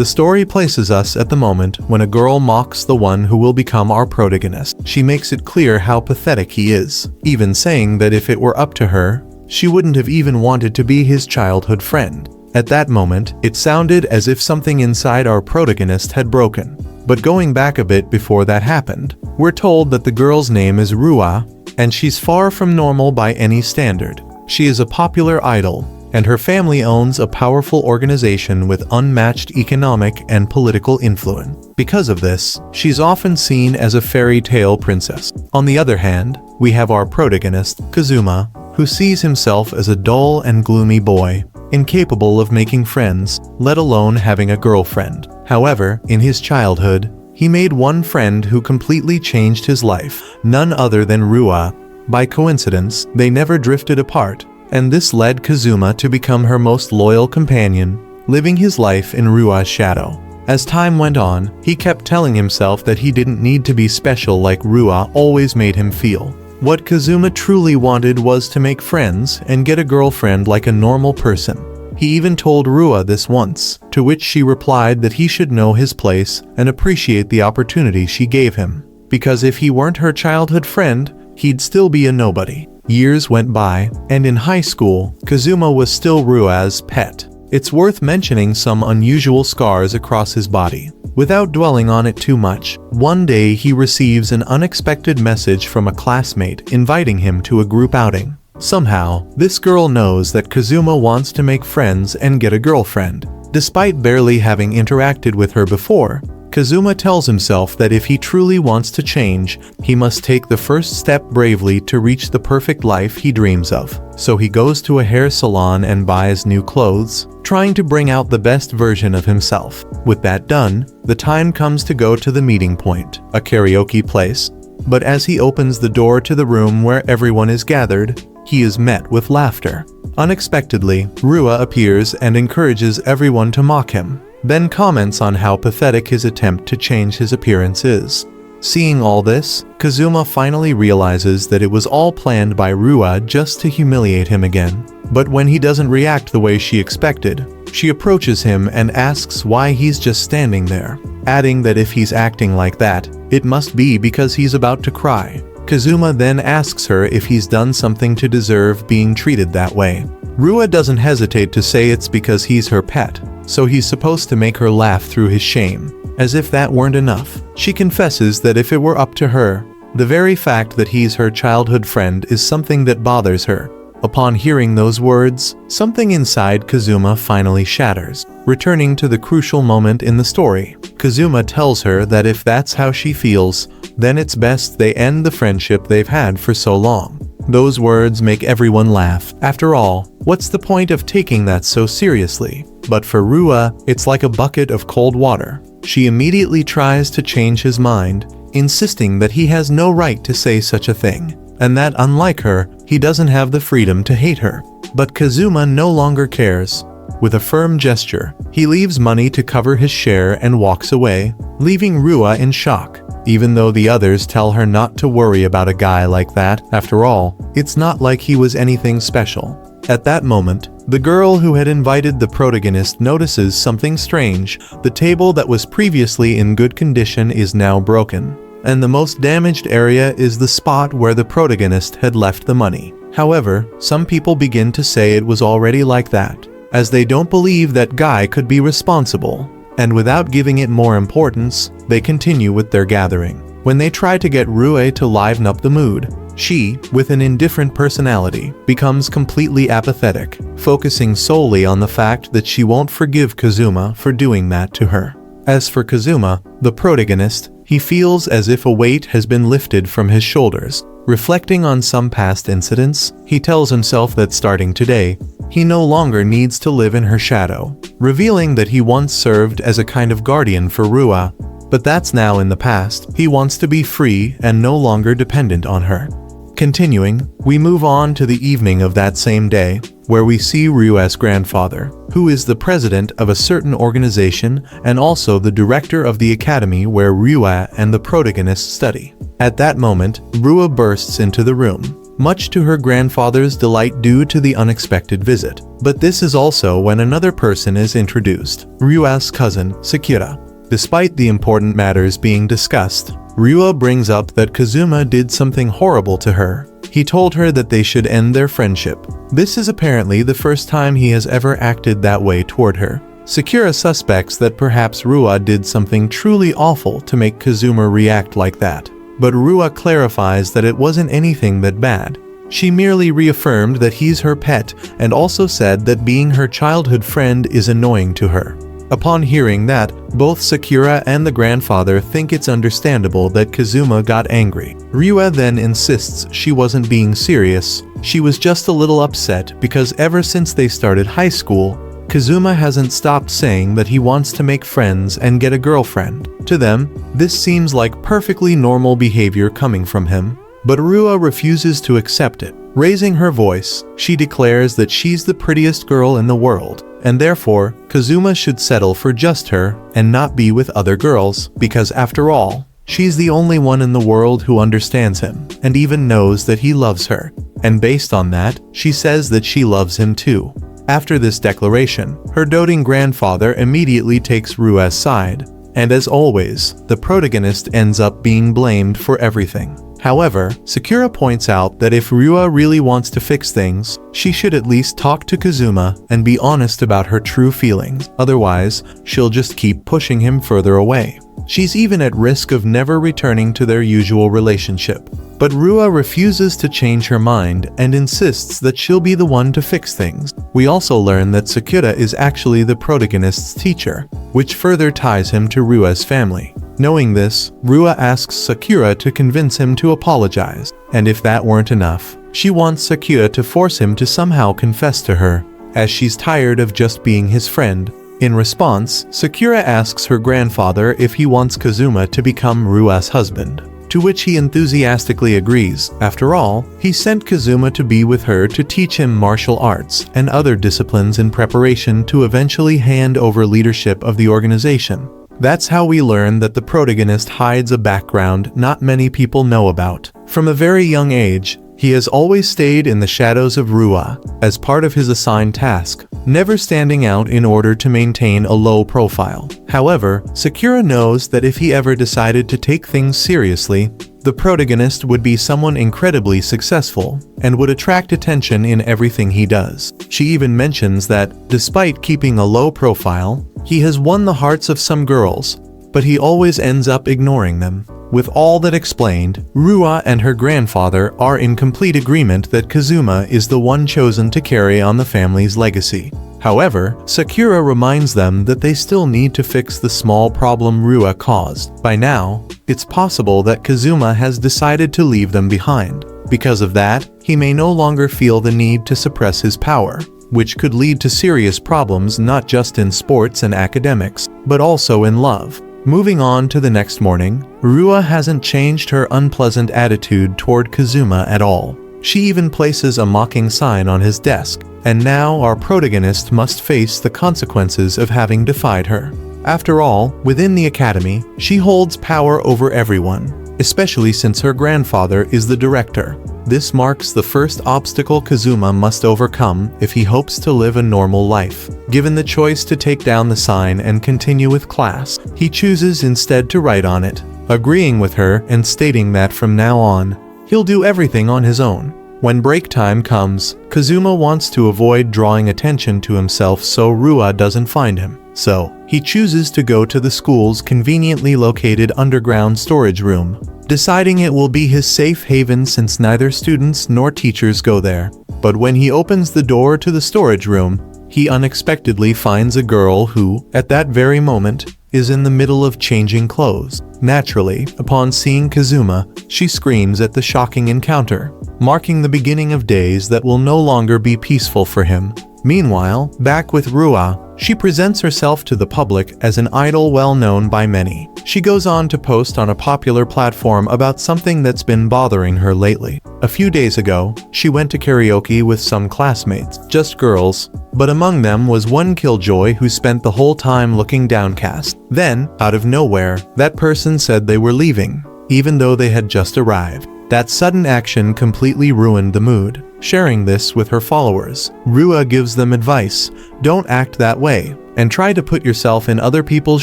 The story places us at the moment when a girl mocks the one who will become our protagonist. She makes it clear how pathetic he is, even saying that if it were up to her, she wouldn't have even wanted to be his childhood friend. At that moment, it sounded as if something inside our protagonist had broken. But going back a bit before that happened, we're told that the girl's name is Rua, and she's far from normal by any standard. She is a popular idol, and her family owns a powerful organization with unmatched economic and political influence. Because of this, she's often seen as a fairy tale princess. On the other hand, we have our protagonist, Kazuma, who sees himself as a dull and gloomy boy, incapable of making friends, let alone having a girlfriend. However, in his childhood, he made one friend who completely changed his life, none other than Rua. By coincidence, they never drifted apart, and this led Kazuma to become her most loyal companion, living his life in Rua's shadow. As time went on, he kept telling himself that he didn't need to be special like Rua always made him feel. What Kazuma truly wanted was to make friends and get a girlfriend like a normal person. He even told Rua this once, to which she replied that he should know his place and appreciate the opportunity she gave him, because if he weren't her childhood friend, he'd still be a nobody. Years went by, and in high school, Kazuma was still Rua's pet. It's worth mentioning some unusual scars across his body. Without dwelling on it too much, one day he receives an unexpected message from a classmate inviting him to a group outing. Somehow, this girl knows that Kazuma wants to make friends and get a girlfriend. Despite barely having interacted with her before, Kazuma tells himself that if he truly wants to change, he must take the first step bravely to reach the perfect life he dreams of. So he goes to a hair salon and buys new clothes, trying to bring out the best version of himself. With that done, the time comes to go to the meeting point, a karaoke place. But as he opens the door to the room where everyone is gathered, he is met with laughter. Unexpectedly, Rua appears and encourages everyone to mock him, then comments on how pathetic his attempt to change his appearance is. Seeing all this, Kazuma finally realizes that it was all planned by Rua just to humiliate him again. But when he doesn't react the way she expected, she approaches him and asks why he's just standing there, adding that if he's acting like that, it must be because he's about to cry. Kazuma then asks her if he's done something to deserve being treated that way. Rua doesn't hesitate to say it's because he's her pet, so he's supposed to make her laugh through his shame. As if that weren't enough, she confesses that if it were up to her, the very fact that he's her childhood friend is something that bothers her. Upon hearing those words, something inside Kazuma finally shatters. Returning to the crucial moment in the story, Kazuma tells her that if that's how she feels, then it's best they end the friendship they've had for so long. Those words make everyone laugh. After all, what's the point of taking that so seriously? But for Rua, it's like a bucket of cold water. She immediately tries to change his mind, insisting that he has no right to say such a thing, and that unlike her, he doesn't have the freedom to hate her. But Kazuma no longer cares. With a firm gesture, he leaves money to cover his share and walks away, leaving Rua in shock. Even though the others tell her not to worry about a guy like that, after all, it's not like he was anything special. At that moment, the girl who had invited the protagonist notices something strange. The table that was previously in good condition is now broken, and the most damaged area is the spot where the protagonist had left the money. However, some people begin to say it was already like that, as they don't believe that guy could be responsible. And without giving it more importance, they continue with their gathering. When they try to get Rue to liven up the mood, she, with an indifferent personality, becomes completely apathetic, focusing solely on the fact that she won't forgive Kazuma for doing that to her. As for Kazuma, the protagonist, he feels as if a weight has been lifted from his shoulders. Reflecting on some past incidents, he tells himself that starting today, he no longer needs to live in her shadow, revealing that he once served as a kind of guardian for Rua, but that's now in the past. He wants to be free and no longer dependent on her. Continuing, we move on to the evening of that same day, where we see Ryu's grandfather, who is the president of a certain organization and also the director of the academy where Ryu and the protagonist study. At that moment, Rua bursts into the room. much to her grandfather's delight due to the unexpected visit. But this is also when another person is introduced, Ryua's cousin, Sakura. Despite the important matters being discussed, Ryua brings up that Kazuma did something horrible to her. He told her that they should end their friendship. This is apparently the first time he has ever acted that way toward her. Sakura suspects that perhaps Ryua did something truly awful to make Kazuma react like that. But Ryua clarifies that it wasn't anything that bad. She merely reaffirmed that he's her pet and also said that being her childhood friend is annoying to her. Upon hearing that, both Sakura and the grandfather think it's understandable that Kazuma got angry. Ryua then insists she wasn't being serious, she was just a little upset because ever since they started high school, Kazuma hasn't stopped saying that he wants to make friends and get a girlfriend. To them, this seems like perfectly normal behavior coming from him, but Ryua refuses to accept it. Raising her voice, she declares that she's the prettiest girl in the world, and therefore, Kazuma should settle for just her and not be with other girls, because after all, she's the only one in the world who understands him and even knows that he loves her. And based on that, she says that she loves him too. After this declaration, her doting grandfather immediately takes Ryua's side, and as always, the protagonist ends up being blamed for everything. However, Sakura points out that if Ryua really wants to fix things, she should at least talk to Kazuma and be honest about her true feelings, otherwise, she'll just keep pushing him further away. She's even at risk of never returning to their usual relationship. But Ryua refuses to change her mind and insists that she'll be the one to fix things. We also learn that Sakura is actually the protagonist's teacher, which further ties him to Ryua's family. Knowing this, Ryua asks Sakura to convince him to apologize, and if that weren't enough, she wants Sakura to force him to somehow confess to her, as she's tired of just being his friend. In response, Sakura asks her grandfather if he wants Kazuma to become Ryua's husband, to which he enthusiastically agrees. After all, he sent Kazuma to be with her to teach him martial arts and other disciplines in preparation to eventually hand over leadership of the organization. That's how we learn that the protagonist hides a background not many people know about. From a very young age, he has always stayed in the shadows of Ryua as part of his assigned task, never standing out in order to maintain a low profile. However, Sakura knows that if he ever decided to take things seriously, the protagonist would be someone incredibly successful and would attract attention in everything he does. She even mentions that, despite keeping a low profile, he has won the hearts of some girls, but he always ends up ignoring them. With all that explained, Ryua and her grandfather are in complete agreement that Kazuma is the one chosen to carry on the family's legacy. However, Sakura reminds them that they still need to fix the small problem Ryua caused. By now, it's possible that Kazuma has decided to leave them behind. Because of that, he may no longer feel the need to suppress his power, which could lead to serious problems not just in sports and academics, but also in love. Moving on to the next morning, Ryua hasn't changed her unpleasant attitude toward Kazuma at all. She even places a mocking sign on his desk, and now our protagonist must face the consequences of having defied her. After all, within the academy, she holds power over everyone, especially since her grandfather is the director. This marks the first obstacle Kazuma must overcome if he hopes to live a normal life. Given the choice to take down the sign and continue with class, he chooses instead to write on it, agreeing with her and stating that from now on, he'll do everything on his own. When break time comes, Kazuma wants to avoid drawing attention to himself so Ryua doesn't find him. So, he chooses to go to the school's conveniently located underground storage room, deciding it will be his safe haven since neither students nor teachers go there. But when he opens the door to the storage room, he unexpectedly finds a girl who, at that very moment, is in the middle of changing clothes. Naturally, upon seeing Kazuma, she screams at the shocking encounter, marking the beginning of days that will no longer be peaceful for him. Meanwhile, back with Ryua, she presents herself to the public as an idol well known by many. She goes on to post on a popular platform about something that's been bothering her lately. A few days ago, she went to karaoke with some classmates, just girls, but among them was one killjoy who spent the whole time looking downcast. Then, out of nowhere, that person said they were leaving, even though they had just arrived. That sudden action completely ruined the mood. Sharing this with her followers, Rua gives them advice: don't act that way, and try to put yourself in other people's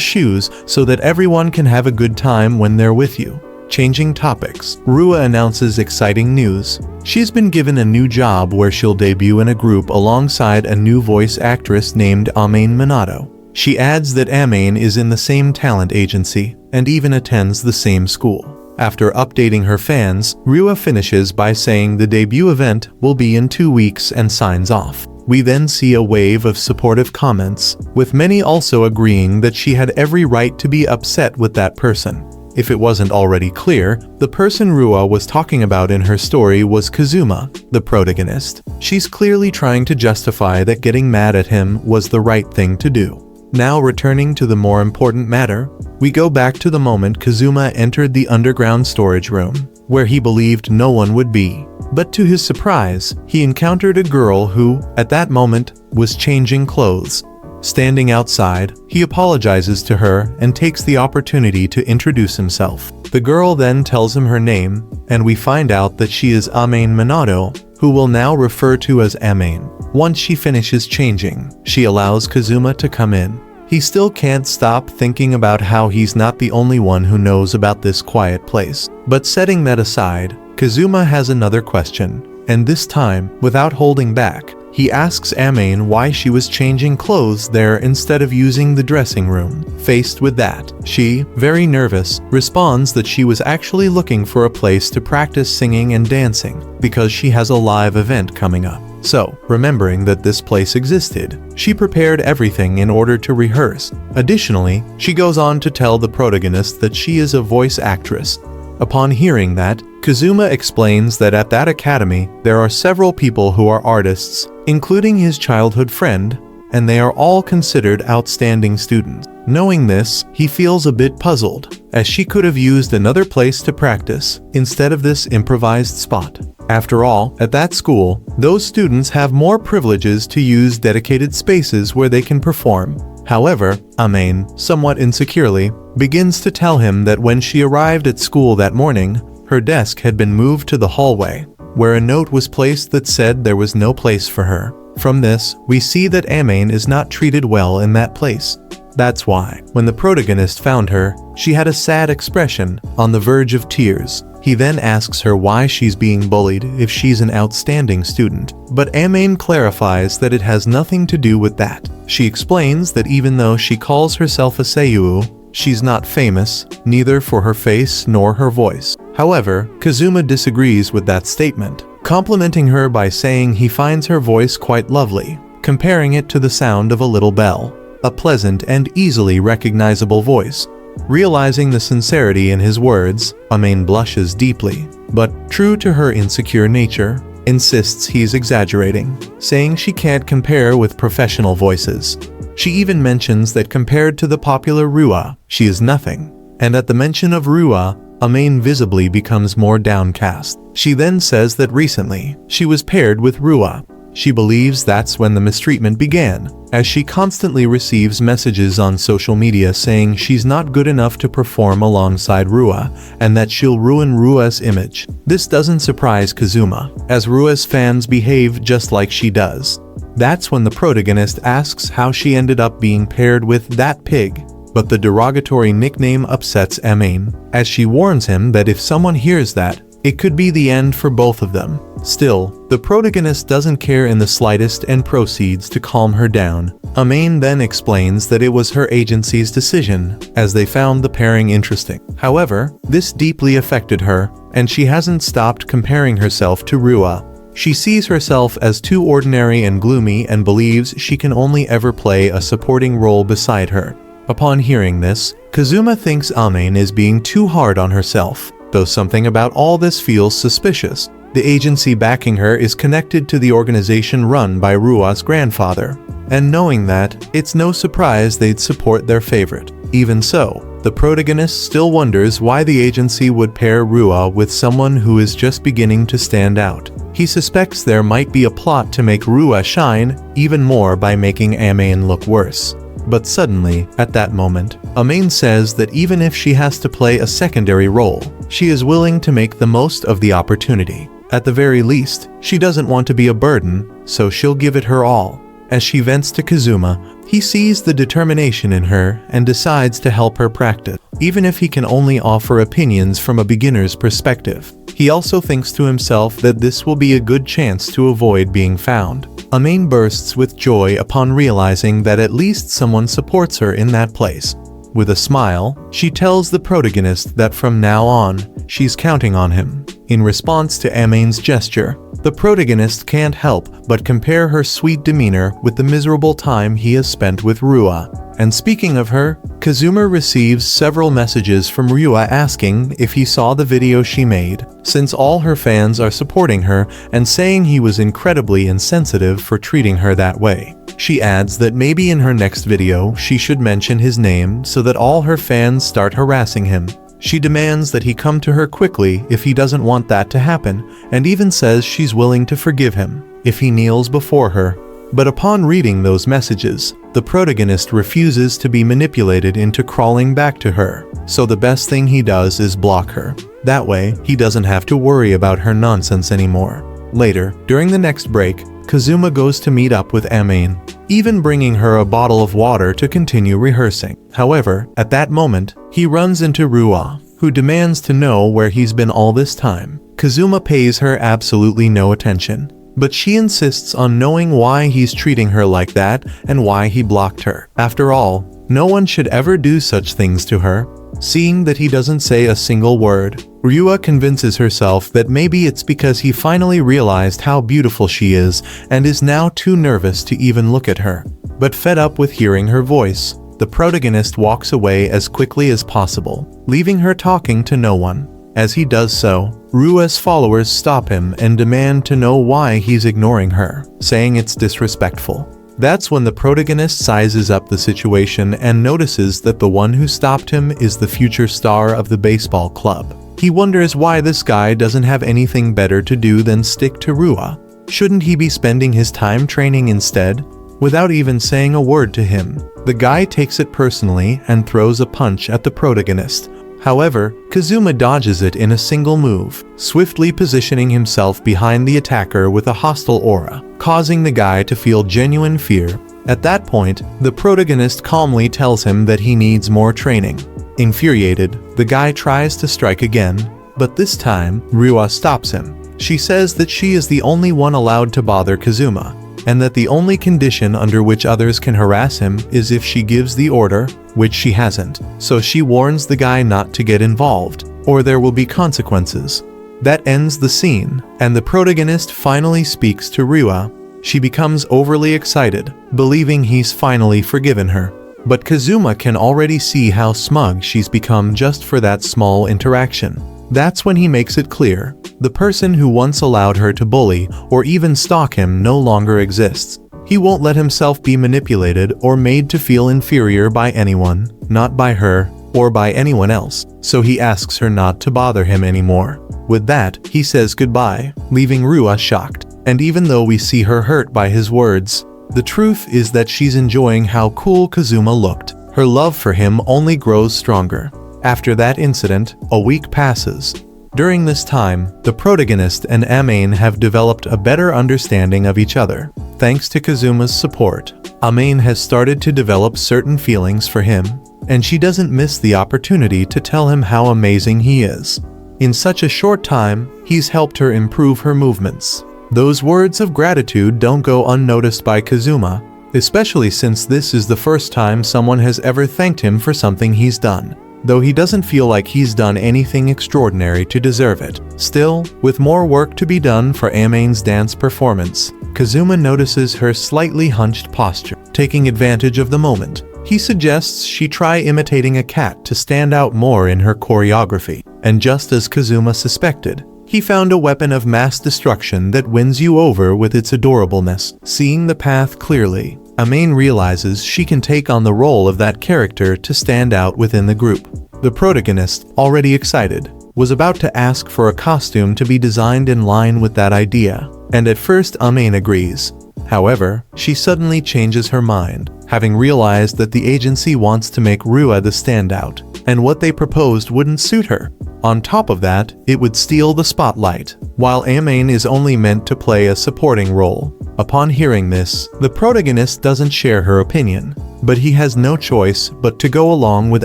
shoes so that everyone can have a good time when they're with you. Changing topics, Rua announces exciting news. She's been given a new job where she'll debut in a group alongside a new voice actress named Manhwa. She adds that Amain is in the same talent agency and even attends the same school. After updating her fans, Rua finishes by saying the debut event will be in 2 weeks and signs off. We then see a wave of supportive comments, with many also agreeing that she had every right to be upset with that person. If it wasn't already clear, the person Rua was talking about in her story was Kazuma, the protagonist. She's clearly trying to justify that getting mad at him was the right thing to do. Now returning to the more important matter, we go back to the moment Kazuma entered the underground storage room, where he believed no one would be. But to his surprise, he encountered a girl who, at that moment, was changing clothes. Standing outside, he apologizes to her and takes the opportunity to introduce himself. The girl then tells him her name, and we find out that she is Manhwa, who we'll now refer to as Amain. Once she finishes changing, she allows Kazuma to come in. He still can't stop thinking about how he's not the only one who knows about this quiet place. But setting that aside, Kazuma has another question, and this time, without holding back, he asks Amain why she was changing clothes there instead of using the dressing room. Faced with that, she, very nervous, responds that she was actually looking for a place to practice singing and dancing, because she has a live event coming up. So, remembering that this place existed, she prepared everything in order to rehearse. Additionally, she goes on to tell the protagonist that she is a voice actress. Upon hearing that, Kazuma explains that at that academy, there are several people who are artists, including his childhood friend, and they are all considered outstanding students. Knowing this, he feels a bit puzzled, as she could have used another place to practice instead of this improvised spot. After all, at that school, those students have more privileges to use dedicated spaces where they can perform. However, Amain, somewhat insecurely, begins to tell him that when she arrived at school that morning, her desk had been moved to the hallway, where a note was placed that said there was no place for her. From this, we see that Amain is not treated well in that place. That's why, when the protagonist found her, she had a sad expression, on the verge of tears. He then asks her why she's being bullied if she's an outstanding student, but Amain clarifies that it has nothing to do with that. She explains that even though she calls herself a seiyuu, she's not famous, neither for her face nor her voice. However, Kazuma disagrees with that statement, complimenting her by saying he finds her voice quite lovely, comparing it to the sound of a little bell, a pleasant and easily recognizable voice. Realizing the sincerity in his words, Amain blushes deeply, but, true to her insecure nature, insists he's exaggerating, saying she can't compare with professional voices. She even mentions that compared to the popular Rua, she is nothing, and at the mention of Rua, Amain visibly becomes more downcast. She then says that recently, she was paired with Rua. She believes that's when the mistreatment began, as she constantly receives messages on social media saying she's not good enough to perform alongside Rua, and that she'll ruin Rua's image. This doesn't surprise Kazuma, as Rua's fans behave just like she does. That's when the protagonist asks how she ended up being paired with that pig, but the derogatory nickname upsets Amain, as she warns him that if someone hears that, it could be the end for both of them. Still, the protagonist doesn't care in the slightest and proceeds to calm her down. Amain then explains that it was her agency's decision, as they found the pairing interesting. However, this deeply affected her, and she hasn't stopped comparing herself to Rua. She sees herself as too ordinary and gloomy and believes she can only ever play a supporting role beside her. Upon hearing this, Kazuma thinks Amain is being too hard on herself, though something about all this feels suspicious. The agency backing her is connected to the organization run by Rua's grandfather, and knowing that, it's no surprise they'd support their favorite. Even so, the protagonist still wonders why the agency would pair Rua with someone who is just beginning to stand out. He suspects there might be a plot to make Rua shine even more by making Amain look worse. But suddenly, at that moment, Amain says that even if she has to play a secondary role, she is willing to make the most of the opportunity. At the very least, she doesn't want to be a burden, so she'll give it her all. As she vents to Kazuma, he sees the determination in her and decides to help her practice, even if he can only offer opinions from a beginner's perspective. He also thinks to himself that this will be a good chance to avoid being found. Amain bursts with joy upon realizing that at least someone supports her in that place. With a smile, she tells the protagonist that from now on, she's counting on him. In response to Amain's gesture, the protagonist can't help but compare her sweet demeanor with the miserable time he has spent with Rua. And speaking of her, Kazuma receives several messages from Rua asking if he saw the video she made, since all her fans are supporting her and saying he was incredibly insensitive for treating her that way. She adds that maybe in her next video she should mention his name so that all her fans start harassing him. She demands that he come to her quickly if he doesn't want that to happen, and even says she's willing to forgive him if he kneels before her. But upon reading those messages, the protagonist refuses to be manipulated into crawling back to her, so the best thing he does is block her. That way, he doesn't have to worry about her nonsense anymore. Later, during the next break, Kazuma goes to meet up with Amain, even bringing her a bottle of water to continue rehearsing. However, at that moment, he runs into Rua, who demands to know where he's been all this time. Kazuma pays her absolutely no attention, but she insists on knowing why he's treating her like that and why he blocked her. After all, no one should ever do such things to her. Seeing that he doesn't say a single word, Rua convinces herself that maybe it's because he finally realized how beautiful she is and is now too nervous to even look at her. But fed up with hearing her voice, the protagonist walks away as quickly as possible, leaving her talking to no one. As he does so, Rua's followers stop him and demand to know why he's ignoring her, saying it's disrespectful. That's when the protagonist sizes up the situation and notices that the one who stopped him is the future star of the baseball club. He wonders why this guy doesn't have anything better to do than stick to Rua. Shouldn't he be spending his time training instead? Without even saying a word to him, the guy takes it personally and throws a punch at the protagonist. However, Kazuma dodges it in a single move, swiftly positioning himself behind the attacker with a hostile aura, causing the guy to feel genuine fear. At that point, the protagonist calmly tells him that he needs more training. Infuriated, the guy tries to strike again, but this time, Rua stops him. She says that she is the only one allowed to bother Kazuma, and that the only condition under which others can harass him is if she gives the order, which she hasn't. So she warns the guy not to get involved, or there will be consequences. That ends the scene, and the protagonist finally speaks to Rua. She becomes overly excited, believing he's finally forgiven her. But Kazuma can already see how smug she's become just for that small interaction. That's when he makes it clear, the person who once allowed her to bully or even stalk him no longer exists. He won't let himself be manipulated or made to feel inferior by anyone, not by her, or by anyone else, so he asks her not to bother him anymore. With that, he says goodbye, leaving Rua shocked. And even though we see her hurt by his words, the truth is that she's enjoying how cool Kazuma looked. Her love for him only grows stronger. After that incident, a week passes. During this time, the protagonist and Amain have developed a better understanding of each other. Thanks to Kazuma's support, Amain has started to develop certain feelings for him, and she doesn't miss the opportunity to tell him how amazing he is. In such a short time, he's helped her improve her movements. Those words of gratitude don't go unnoticed by Kazuma, especially since this is the first time someone has ever thanked him for something he's done. Though he doesn't feel like he's done anything extraordinary to deserve it. Still, with more work to be done for Amain's dance performance, Kazuma notices her slightly hunched posture. Taking advantage of the moment, he suggests she try imitating a cat to stand out more in her choreography. And just as Kazuma suspected, he found a weapon of mass destruction that wins you over with its adorableness. Seeing the path clearly, Amain realizes she can take on the role of that character to stand out within the group. The protagonist, already excited, was about to ask for a costume to be designed in line with that idea, and at first Amain agrees. However, she suddenly changes her mind, having realized that the agency wants to make Rua the standout, and what they proposed wouldn't suit her. On top of that, it would steal the spotlight, while Amain is only meant to play a supporting role. Upon hearing this, the protagonist doesn't share her opinion, but he has no choice but to go along with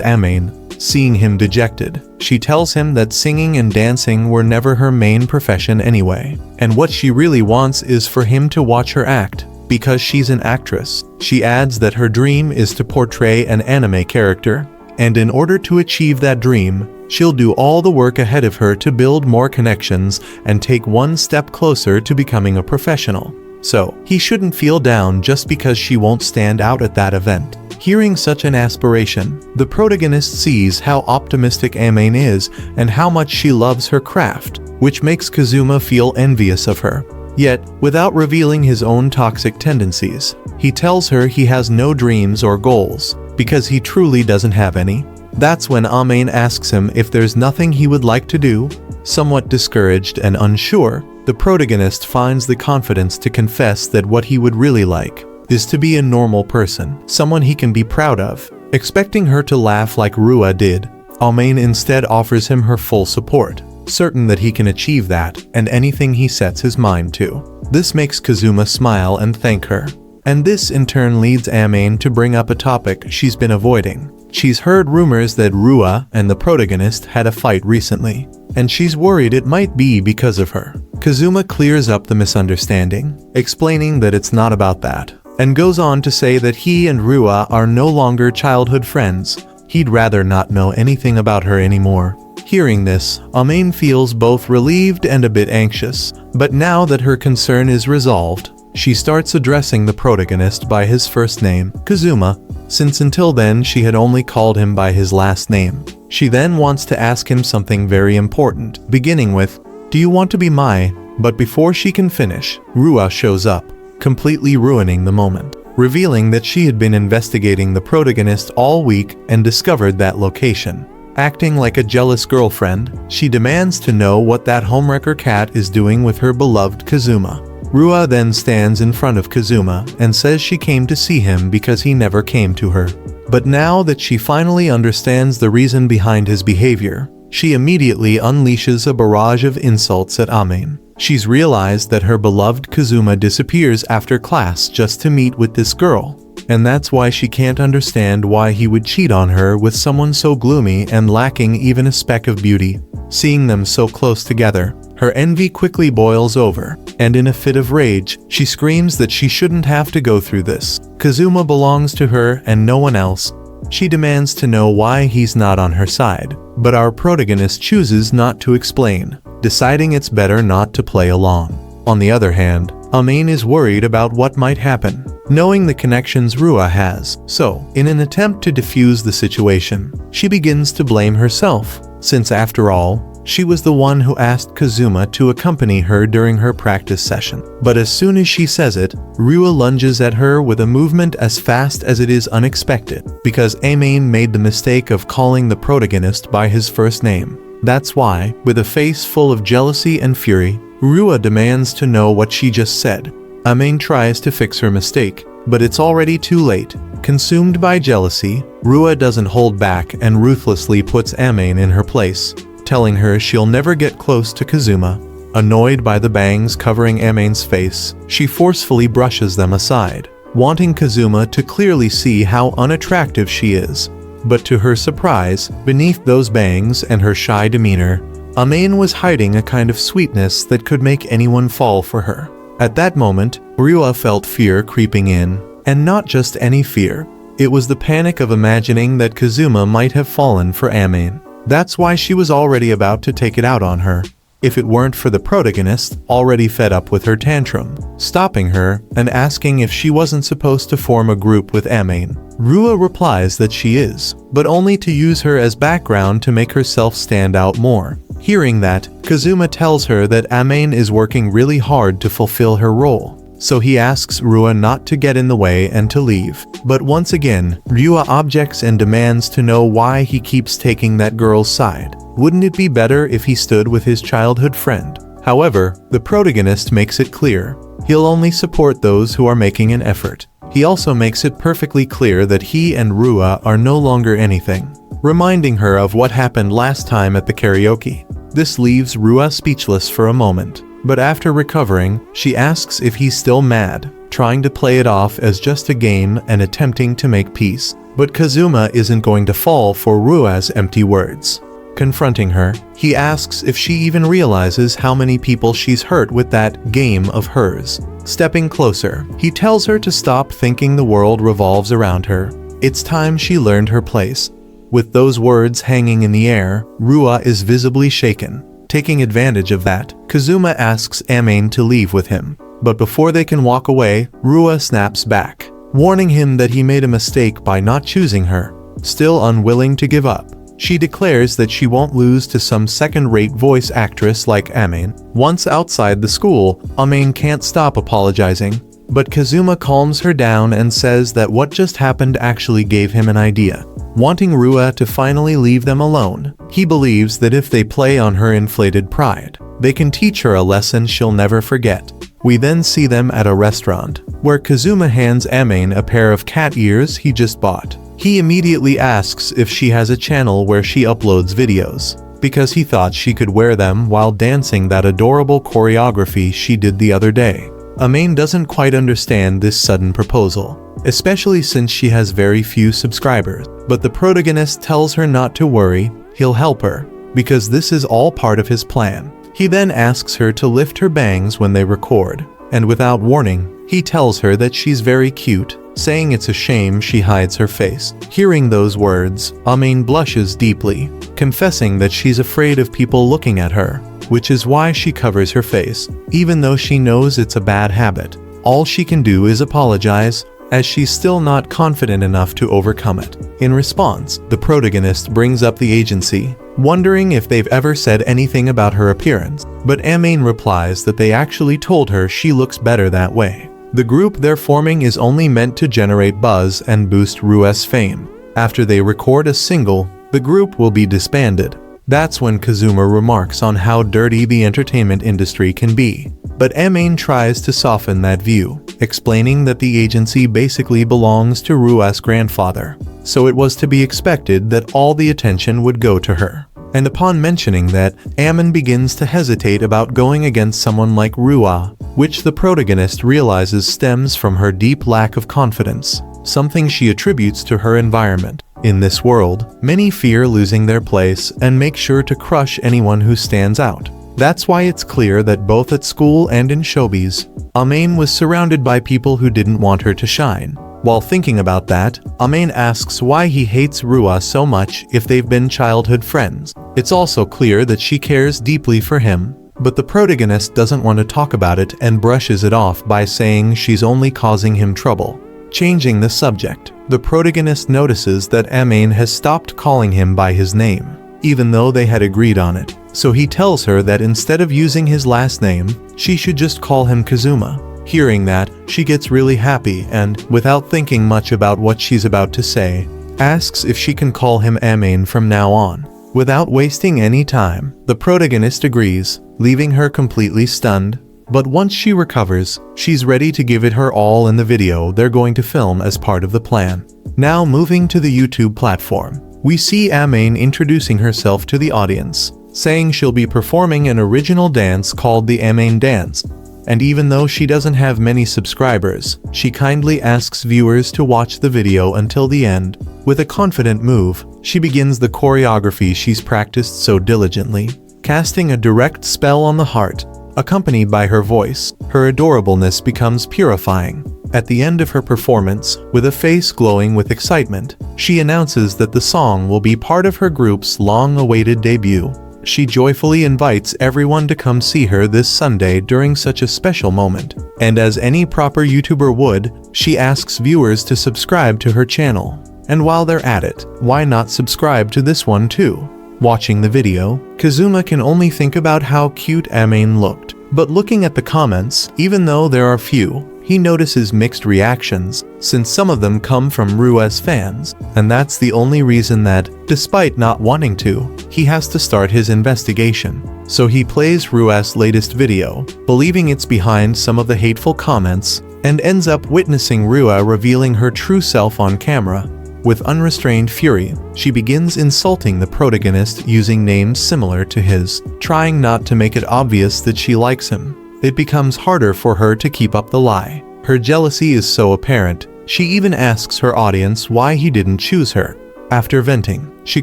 Amain. Seeing him dejected, she tells him that singing and dancing were never her main profession anyway, and what she really wants is for him to watch her act, because she's an actress. She adds that her dream is to portray an anime character, and in order to achieve that dream, she'll do all the work ahead of her to build more connections and take one step closer to becoming a professional. So, he shouldn't feel down just because she won't stand out at that event. Hearing such an aspiration, the protagonist sees how optimistic Amain is and how much she loves her craft, which makes Kazuma feel envious of her. Yet, without revealing his own toxic tendencies, he tells her he has no dreams or goals, because he truly doesn't have any. That's when Amain asks him if there's nothing he would like to do. Somewhat discouraged and unsure, the protagonist finds the confidence to confess that what he would really like is to be a normal person, someone he can be proud of. Expecting her to laugh like Rua did, Amain instead offers him her full support, certain that he can achieve that and anything he sets his mind to. This makes Kazuma smile and thank her, and this in turn leads Amain to bring up a topic she's been avoiding. She's heard rumors that Rua and the protagonist had a fight recently, and she's worried it might be because of her. Kazuma clears up the misunderstanding, explaining that it's not about that, and goes on to say that he and Rua are no longer childhood friends. He'd rather not know anything about her anymore. Hearing this, Amain feels both relieved and a bit anxious, but now that her concern is resolved, she starts addressing the protagonist by his first name, Kazuma, since until then she had only called him by his last name. She then wants to ask him something very important, beginning with, "Do you want to be my?" But before she can finish, Rua shows up, completely ruining the moment, revealing that she had been investigating the protagonist all week and discovered that location. Acting like a jealous girlfriend, she demands to know what that homewrecker cat is doing with her beloved Kazuma. Rua then stands in front of Kazuma and says she came to see him because he never came to her. But now that she finally understands the reason behind his behavior, she immediately unleashes a barrage of insults at Amain. She's realized that her beloved Kazuma disappears after class just to meet with this girl, and that's why she can't understand why he would cheat on her with someone so gloomy and lacking even a speck of beauty. Seeing them so close together, her envy quickly boils over, and in a fit of rage, she screams that she shouldn't have to go through this. Kazuma belongs to her and no one else. She demands to know why he's not on her side, but our protagonist chooses not to explain, deciding it's better not to play along. On the other hand, Amain is worried about what might happen, knowing the connections Rua has. So, in an attempt to defuse the situation, she begins to blame herself, since after all, she was the one who asked Kazuma to accompany her during her practice session. But as soon as she says it, Rua lunges at her with a movement as fast as it is unexpected, because Amain made the mistake of calling the protagonist by his first name. That's why, with a face full of jealousy and fury, Rua demands to know what she just said. Amain tries to fix her mistake, but it's already too late. Consumed by jealousy, Rua doesn't hold back and ruthlessly puts Amain in her place, telling her she'll never get close to Kazuma. Annoyed by the bangs covering Amain's face, she forcefully brushes them aside, wanting Kazuma to clearly see how unattractive she is. But to her surprise, beneath those bangs and her shy demeanor, Amain was hiding a kind of sweetness that could make anyone fall for her. At that moment, Rua felt fear creeping in, and not just any fear. It was the panic of imagining that Kazuma might have fallen for Amain. That's why she was already about to take it out on her, if it weren't for the protagonist, already fed up with her tantrum, stopping her and asking if she wasn't supposed to form a group with Amain. Rua replies that she is, but only to use her as background to make herself stand out more. Hearing that, Kazuma tells her that Amain is working really hard to fulfill her role, so he asks Rua not to get in the way and to leave. But once again, Rua objects and demands to know why he keeps taking that girl's side. Wouldn't it be better if he stood with his childhood friend? However, the protagonist makes it clear he'll only support those who are making an effort. He also makes it perfectly clear that he and Rua are no longer anything. reminding her of what happened last time at the karaoke. This leaves Rua speechless for a moment, but after recovering, she asks if he's still mad, trying to play it off as just a game and attempting to make peace. But Kazuma isn't going to fall for Rua's empty words. Confronting her, he asks if she even realizes how many people she's hurt with that game of hers. Stepping closer, he tells her to stop thinking the world revolves around her. It's time she learned her place. With those words hanging in the air, Rua is visibly shaken. Taking advantage of that, Kazuma asks Amain to leave with him. But before they can walk away, Rua snaps back, warning him that he made a mistake by not choosing her. Still unwilling to give up, she declares that she won't lose to some second-rate voice actress like Amain. Once outside the school, Amain can't stop apologizing, but Kazuma calms her down and says that what just happened actually gave him an idea. Wanting Rua to finally leave them alone, he believes that if they play on her inflated pride, they can teach her a lesson she'll never forget. We then see them at a restaurant, where Kazuma hands Amain a pair of cat ears he just bought. He immediately asks if she has a channel where she uploads videos, because he thought she could wear them while dancing that adorable choreography she did the other day. Amain doesn't quite understand this sudden proposal, especially since she has very few subscribers, but the protagonist tells her not to worry, he'll help her, because this is all part of his plan. He then asks her to lift her bangs when they record, and without warning, he tells her that she's very cute, saying it's a shame she hides her face. Hearing those words, Amain blushes deeply, confessing that she's afraid of people looking at her, which is why she covers her face, even though she knows it's a bad habit. All she can do is apologize, as she's still not confident enough to overcome it. In response, the protagonist brings up the agency, wondering if they've ever said anything about her appearance, but Amain replies that they actually told her she looks better that way. The group they're forming is only meant to generate buzz and boost Rua's fame. After they record a single, the group will be disbanded. That's when Kazuma remarks on how dirty the entertainment industry can be. But Amain tries to soften that view, explaining that the agency basically belongs to Rua's grandfather, so it was to be expected that all the attention would go to her. And upon mentioning that, Amain begins to hesitate about going against someone like Rua, which the protagonist realizes stems from her deep lack of confidence, something she attributes to her environment. In this world, many fear losing their place and make sure to crush anyone who stands out. That's why it's clear that both at school and in showbiz, Amain was surrounded by people who didn't want her to shine. While thinking about that, Amain asks why he hates Rua so much if they've been childhood friends. It's also clear that she cares deeply for him, but the protagonist doesn't want to talk about it and brushes it off by saying she's only causing him trouble. Changing the subject, the protagonist notices that Amain has stopped calling him by his name, even though they had agreed on it. So he tells her that instead of using his last name, she should just call him Kazuma. Hearing that, she gets really happy and, without thinking much about what she's about to say, asks if she can call him Amain from now on. Without wasting any time, the protagonist agrees, leaving her completely stunned. But once she recovers, she's ready to give it her all in the video they're going to film as part of the plan. Now moving to the YouTube platform, we see Amain introducing herself to the audience, saying she'll be performing an original dance called the Amain Dance. And even though she doesn't have many subscribers, she kindly asks viewers to watch the video until the end. With a confident move, she begins the choreography she's practiced so diligently, casting a direct spell on the heart. Accompanied by her voice, her adorableness becomes purifying. At the end of her performance, with a face glowing with excitement, she announces that the song will be part of her group's long-awaited debut. She joyfully invites everyone to come see her this Sunday during such a special moment. And as any proper YouTuber would, she asks viewers to subscribe to her channel. And while they're at it, why not subscribe to this one too? Watching the video, Kazuma can only think about how cute Amain looked. But looking at the comments, even though there are few, he notices mixed reactions, since some of them come from Rua's fans, and that's the only reason that, despite not wanting to, he has to start his investigation. So he plays Rua's latest video, believing it's behind some of the hateful comments, and ends up witnessing Rua revealing her true self on camera. With unrestrained fury, she begins insulting the protagonist using names similar to his, trying not to make it obvious that she likes him. It becomes harder for her to keep up the lie. Her jealousy is so apparent, she even asks her audience why he didn't choose her. After venting, she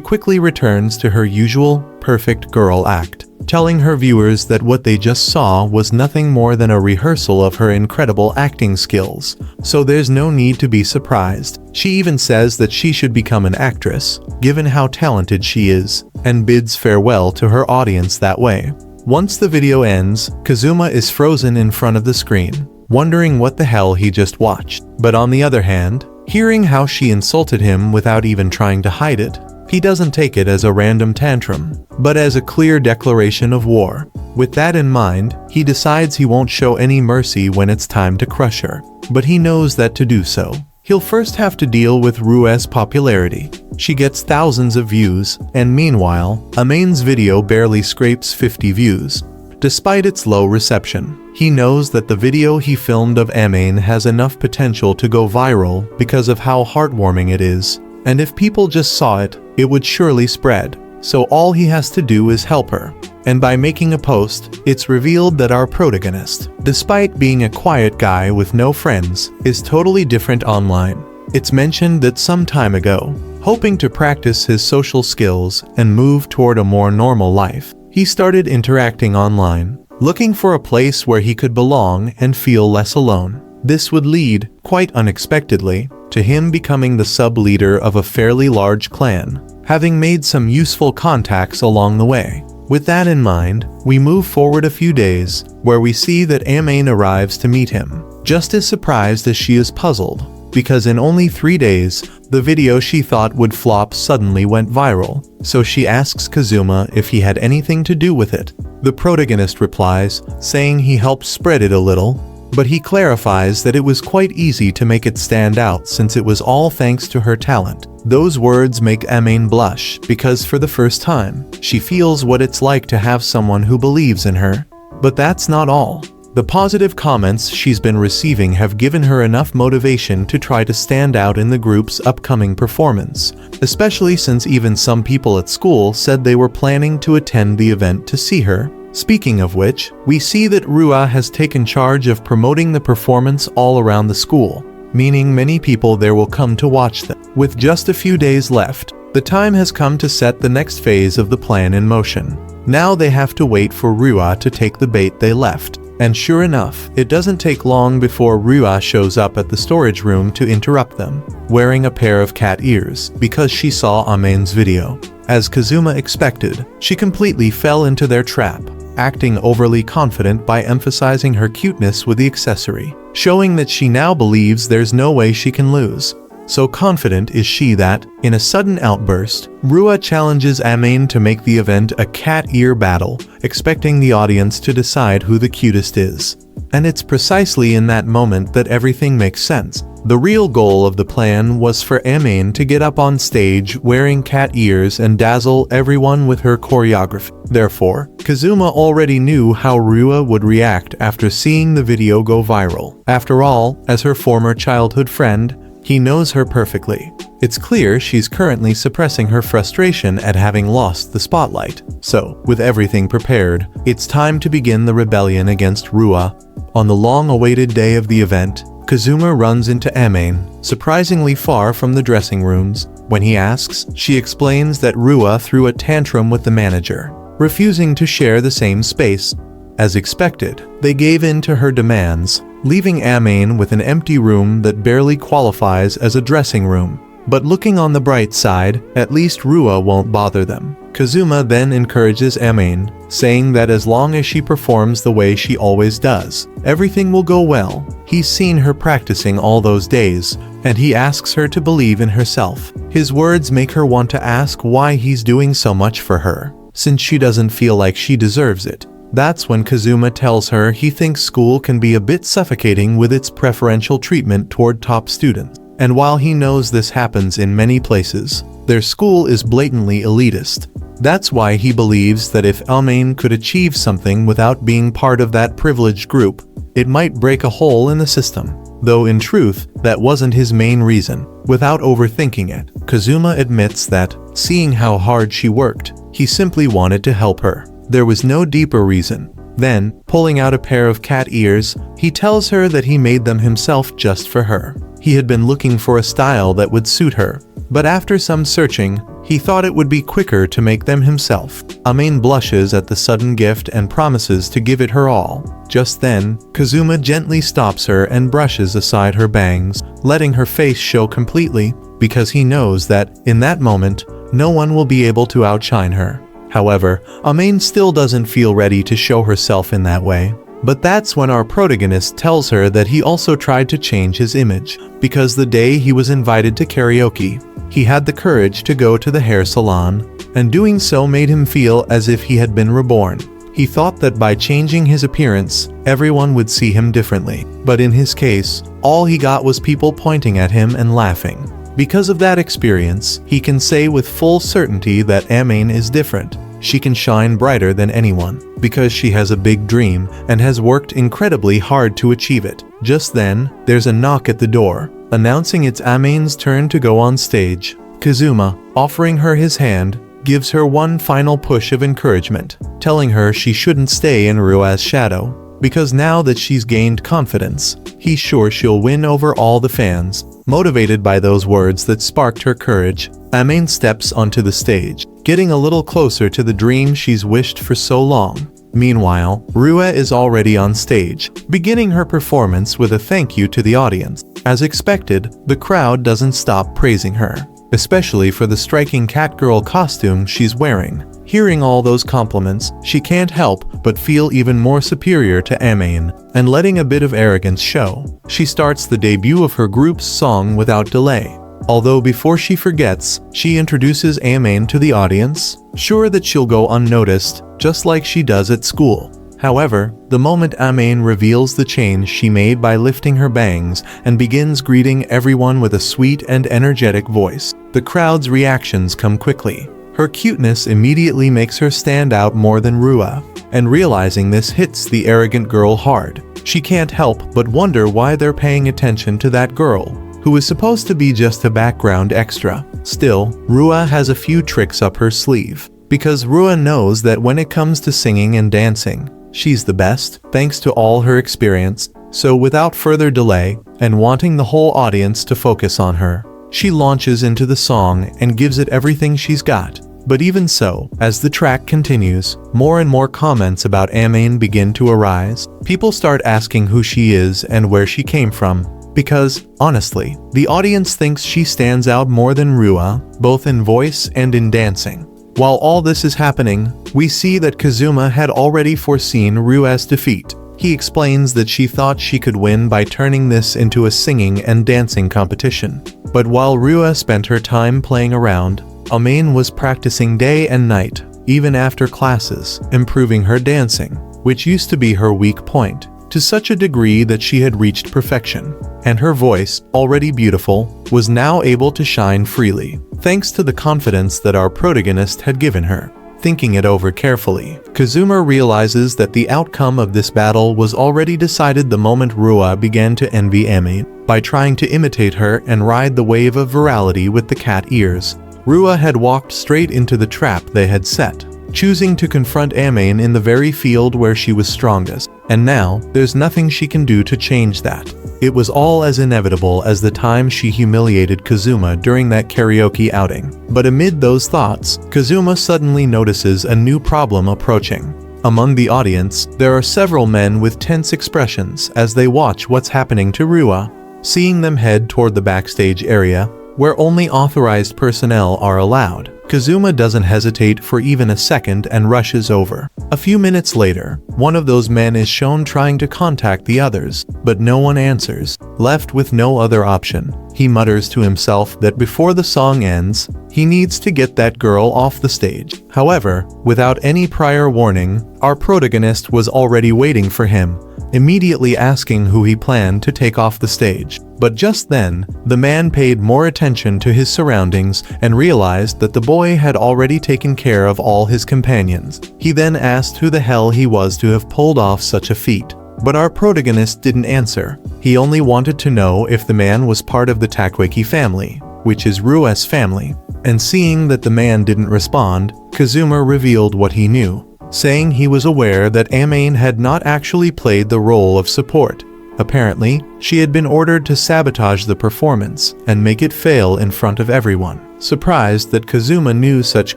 quickly returns to her usual, perfect girl act, telling her viewers that what they just saw was nothing more than a rehearsal of her incredible acting skills, so there's no need to be surprised. She even says that she should become an actress, given how talented she is, and bids farewell to her audience that way. Once the video ends, Kazuma is frozen in front of the screen, wondering what the hell he just watched. But on the other hand, hearing how she insulted him without even trying to hide it, he doesn't take it as a random tantrum, but as a clear declaration of war. With that in mind, he decides he won't show any mercy when it's time to crush her. But he knows that to do so, he'll first have to deal with Rua's popularity. She gets thousands of views, and meanwhile, Amain's video barely scrapes 50 views. Despite its low reception, he knows that the video he filmed of Amain has enough potential to go viral because of how heartwarming it is, and if people just saw it, it would surely spread. So all he has to do is help her. And by making a post, it's revealed that our protagonist, despite being a quiet guy with no friends, is totally different online. It's mentioned that some time ago, hoping to practice his social skills and move toward a more normal life, he started interacting online, looking for a place where he could belong and feel less alone. This would lead, quite unexpectedly, to him becoming the sub-leader of a fairly large clan, having made some useful contacts along the way. With that in mind, we move forward a few days, where we see that Amain arrives to meet him, just as surprised as she is puzzled, because in only 3 days, the video she thought would flop suddenly went viral, so she asks Kazuma if he had anything to do with it. The protagonist replies, saying he helped spread it a little, but he clarifies that it was quite easy to make it stand out since it was all thanks to her talent. Those words make Amain blush because for the first time, she feels what it's like to have someone who believes in her. But that's not all. The positive comments she's been receiving have given her enough motivation to try to stand out in the group's upcoming performance, especially since even some people at school said they were planning to attend the event to see her. Speaking of which, we see that Rua has taken charge of promoting the performance all around the school, meaning many people there will come to watch them. With just a few days left, the time has come to set the next phase of the plan in motion. Now they have to wait for Rua to take the bait they left. And sure enough, it doesn't take long before Rua shows up at the storage room to interrupt them, wearing a pair of cat ears, because she saw Amain's video. As Kazuma expected, she completely fell into their trap, acting overly confident by emphasizing her cuteness with the accessory, showing that she now believes there's no way she can lose. So confident is she that, in a sudden outburst, Rua challenges Amain to make the event a cat ear battle, expecting the audience to decide who the cutest is. And it's precisely in that moment that everything makes sense. The real goal of the plan was for Amain to get up on stage wearing cat ears and dazzle everyone with her choreography. Therefore, Kazuma already knew how Rua would react after seeing the video go viral. After all, as her former childhood friend, he knows her perfectly. It's clear she's currently suppressing her frustration at having lost the spotlight. So, with everything prepared, it's time to begin the rebellion against Rua. On the long-awaited day of the event, Kazuma runs into Amain, surprisingly far from the dressing rooms. When he asks, she explains that Rua threw a tantrum with the manager, refusing to share the same space. As expected, they gave in to her demands, leaving Amain with an empty room that barely qualifies as a dressing room. But looking on the bright side, at least Rua won't bother them. Kazuma then encourages Amain, saying that as long as she performs the way she always does, everything will go well. He's seen her practicing all those days, and he asks her to believe in herself. His words make her want to ask why he's doing so much for her, since she doesn't feel like she deserves it. That's when Kazuma tells her he thinks school can be a bit suffocating with its preferential treatment toward top students. And while he knows this happens in many places, their school is blatantly elitist. That's why he believes that if Amain could achieve something without being part of that privileged group, it might break a hole in the system. though in truth, that wasn't his main reason. Without overthinking it, Kazuma admits that, seeing how hard she worked, he simply wanted to help her. There was no deeper reason. Then, pulling out a pair of cat ears, he tells her that he made them himself just for her. He had been looking for a style that would suit her, but after some searching, he thought it would be quicker to make them himself. Ame blushes at the sudden gift and promises to give it her all. Just then, Kazuma gently stops her and brushes aside her bangs, letting her face show completely, because he knows that, in that moment, no one will be able to outshine her. However, Ame still doesn't feel ready to show herself in that way. But that's when our protagonist tells her that he also tried to change his image, because the day he was invited to karaoke, he had the courage to go to the hair salon, and doing so made him feel as if he had been reborn. He thought that by changing his appearance, everyone would see him differently. But in his case, all he got was people pointing at him and laughing. Because of that experience, he can say with full certainty that Ame is different. She can shine brighter than anyone, because she has a big dream and has worked incredibly hard to achieve it. Just then, there's a knock at the door, announcing it's Ame's turn to go on stage. Kazuma, offering her his hand, gives her one final push of encouragement, telling her she shouldn't stay in Rua's shadow, because now that she's gained confidence, he's sure she'll win over all the fans. Motivated by those words that sparked her courage, Ame steps onto the stage, getting a little closer to the dream she's wished for so long. Meanwhile, Rua is already on stage, beginning her performance with a thank you to the audience. As expected, the crowd doesn't stop praising her, especially for the striking catgirl costume she's wearing. Hearing all those compliments, she can't help but feel even more superior to Ame, and letting a bit of arrogance show, she starts the debut of her group's song without delay. Although before she forgets, she introduces Ame to the audience, sure that she'll go unnoticed, just like she does at school. However, the moment Ame reveals the change she made by lifting her bangs and begins greeting everyone with a sweet and energetic voice, the crowd's reactions come quickly. Her cuteness immediately makes her stand out more than Rua, and realizing this hits the arrogant girl hard. She can't help but wonder why they're paying attention to that girl, who is supposed to be just a background extra. Still, Rua has a few tricks up her sleeve, because Rua knows that when it comes to singing and dancing, she's the best, thanks to all her experience. So without further delay, and wanting the whole audience to focus on her, she launches into the song and gives it everything she's got. But even so, as the track continues, more and more comments about Ame begin to arise. People start asking who she is and where she came from, because, honestly, the audience thinks she stands out more than Rua, both in voice and in dancing. While all this is happening, we see that Kazuma had already foreseen Rua's defeat. He explains that she thought she could win by turning this into a singing and dancing competition. But while Rua spent her time playing around, Ame was practicing day and night, even after classes, improving her dancing, which used to be her weak point, to such a degree that she had reached perfection. And her voice, already beautiful, was now able to shine freely, thanks to the confidence that our protagonist had given her. Thinking it over carefully, Kazuma realizes that the outcome of this battle was already decided the moment Rua began to envy Ame. By trying to imitate her and ride the wave of virality with the cat ears, Rua had walked straight into the trap they had set, choosing to confront Ame in the very field where she was strongest. And now, there's nothing she can do to change that. It was all as inevitable as the time she humiliated Kazuma during that karaoke outing. But amid those thoughts, Kazuma suddenly notices a new problem approaching. Among the audience, there are several men with tense expressions as they watch what's happening to Rua. Seeing them head toward the backstage area, where only authorized personnel are allowed, Kazuma doesn't hesitate for even a second and rushes over. A few minutes later, one of those men is shown trying to contact the others, but no one answers. Left with no other option, he mutters to himself that before the song ends, he needs to get that girl off the stage. However, without any prior warning, our protagonist was already waiting for him, immediately asking who he planned to take off the stage. But just then, the man paid more attention to his surroundings and realized that the boy had already taken care of all his companions. He then asked who the hell he was to have pulled off such a feat. But our protagonist didn't answer. He only wanted to know if the man was part of the Takweki family, which is Rua's family. And seeing that the man didn't respond, Kazuma revealed what he knew, saying he was aware that Amane had not actually played the role of support. Apparently, she had been ordered to sabotage the performance and make it fail in front of everyone. Surprised that Kazuma knew such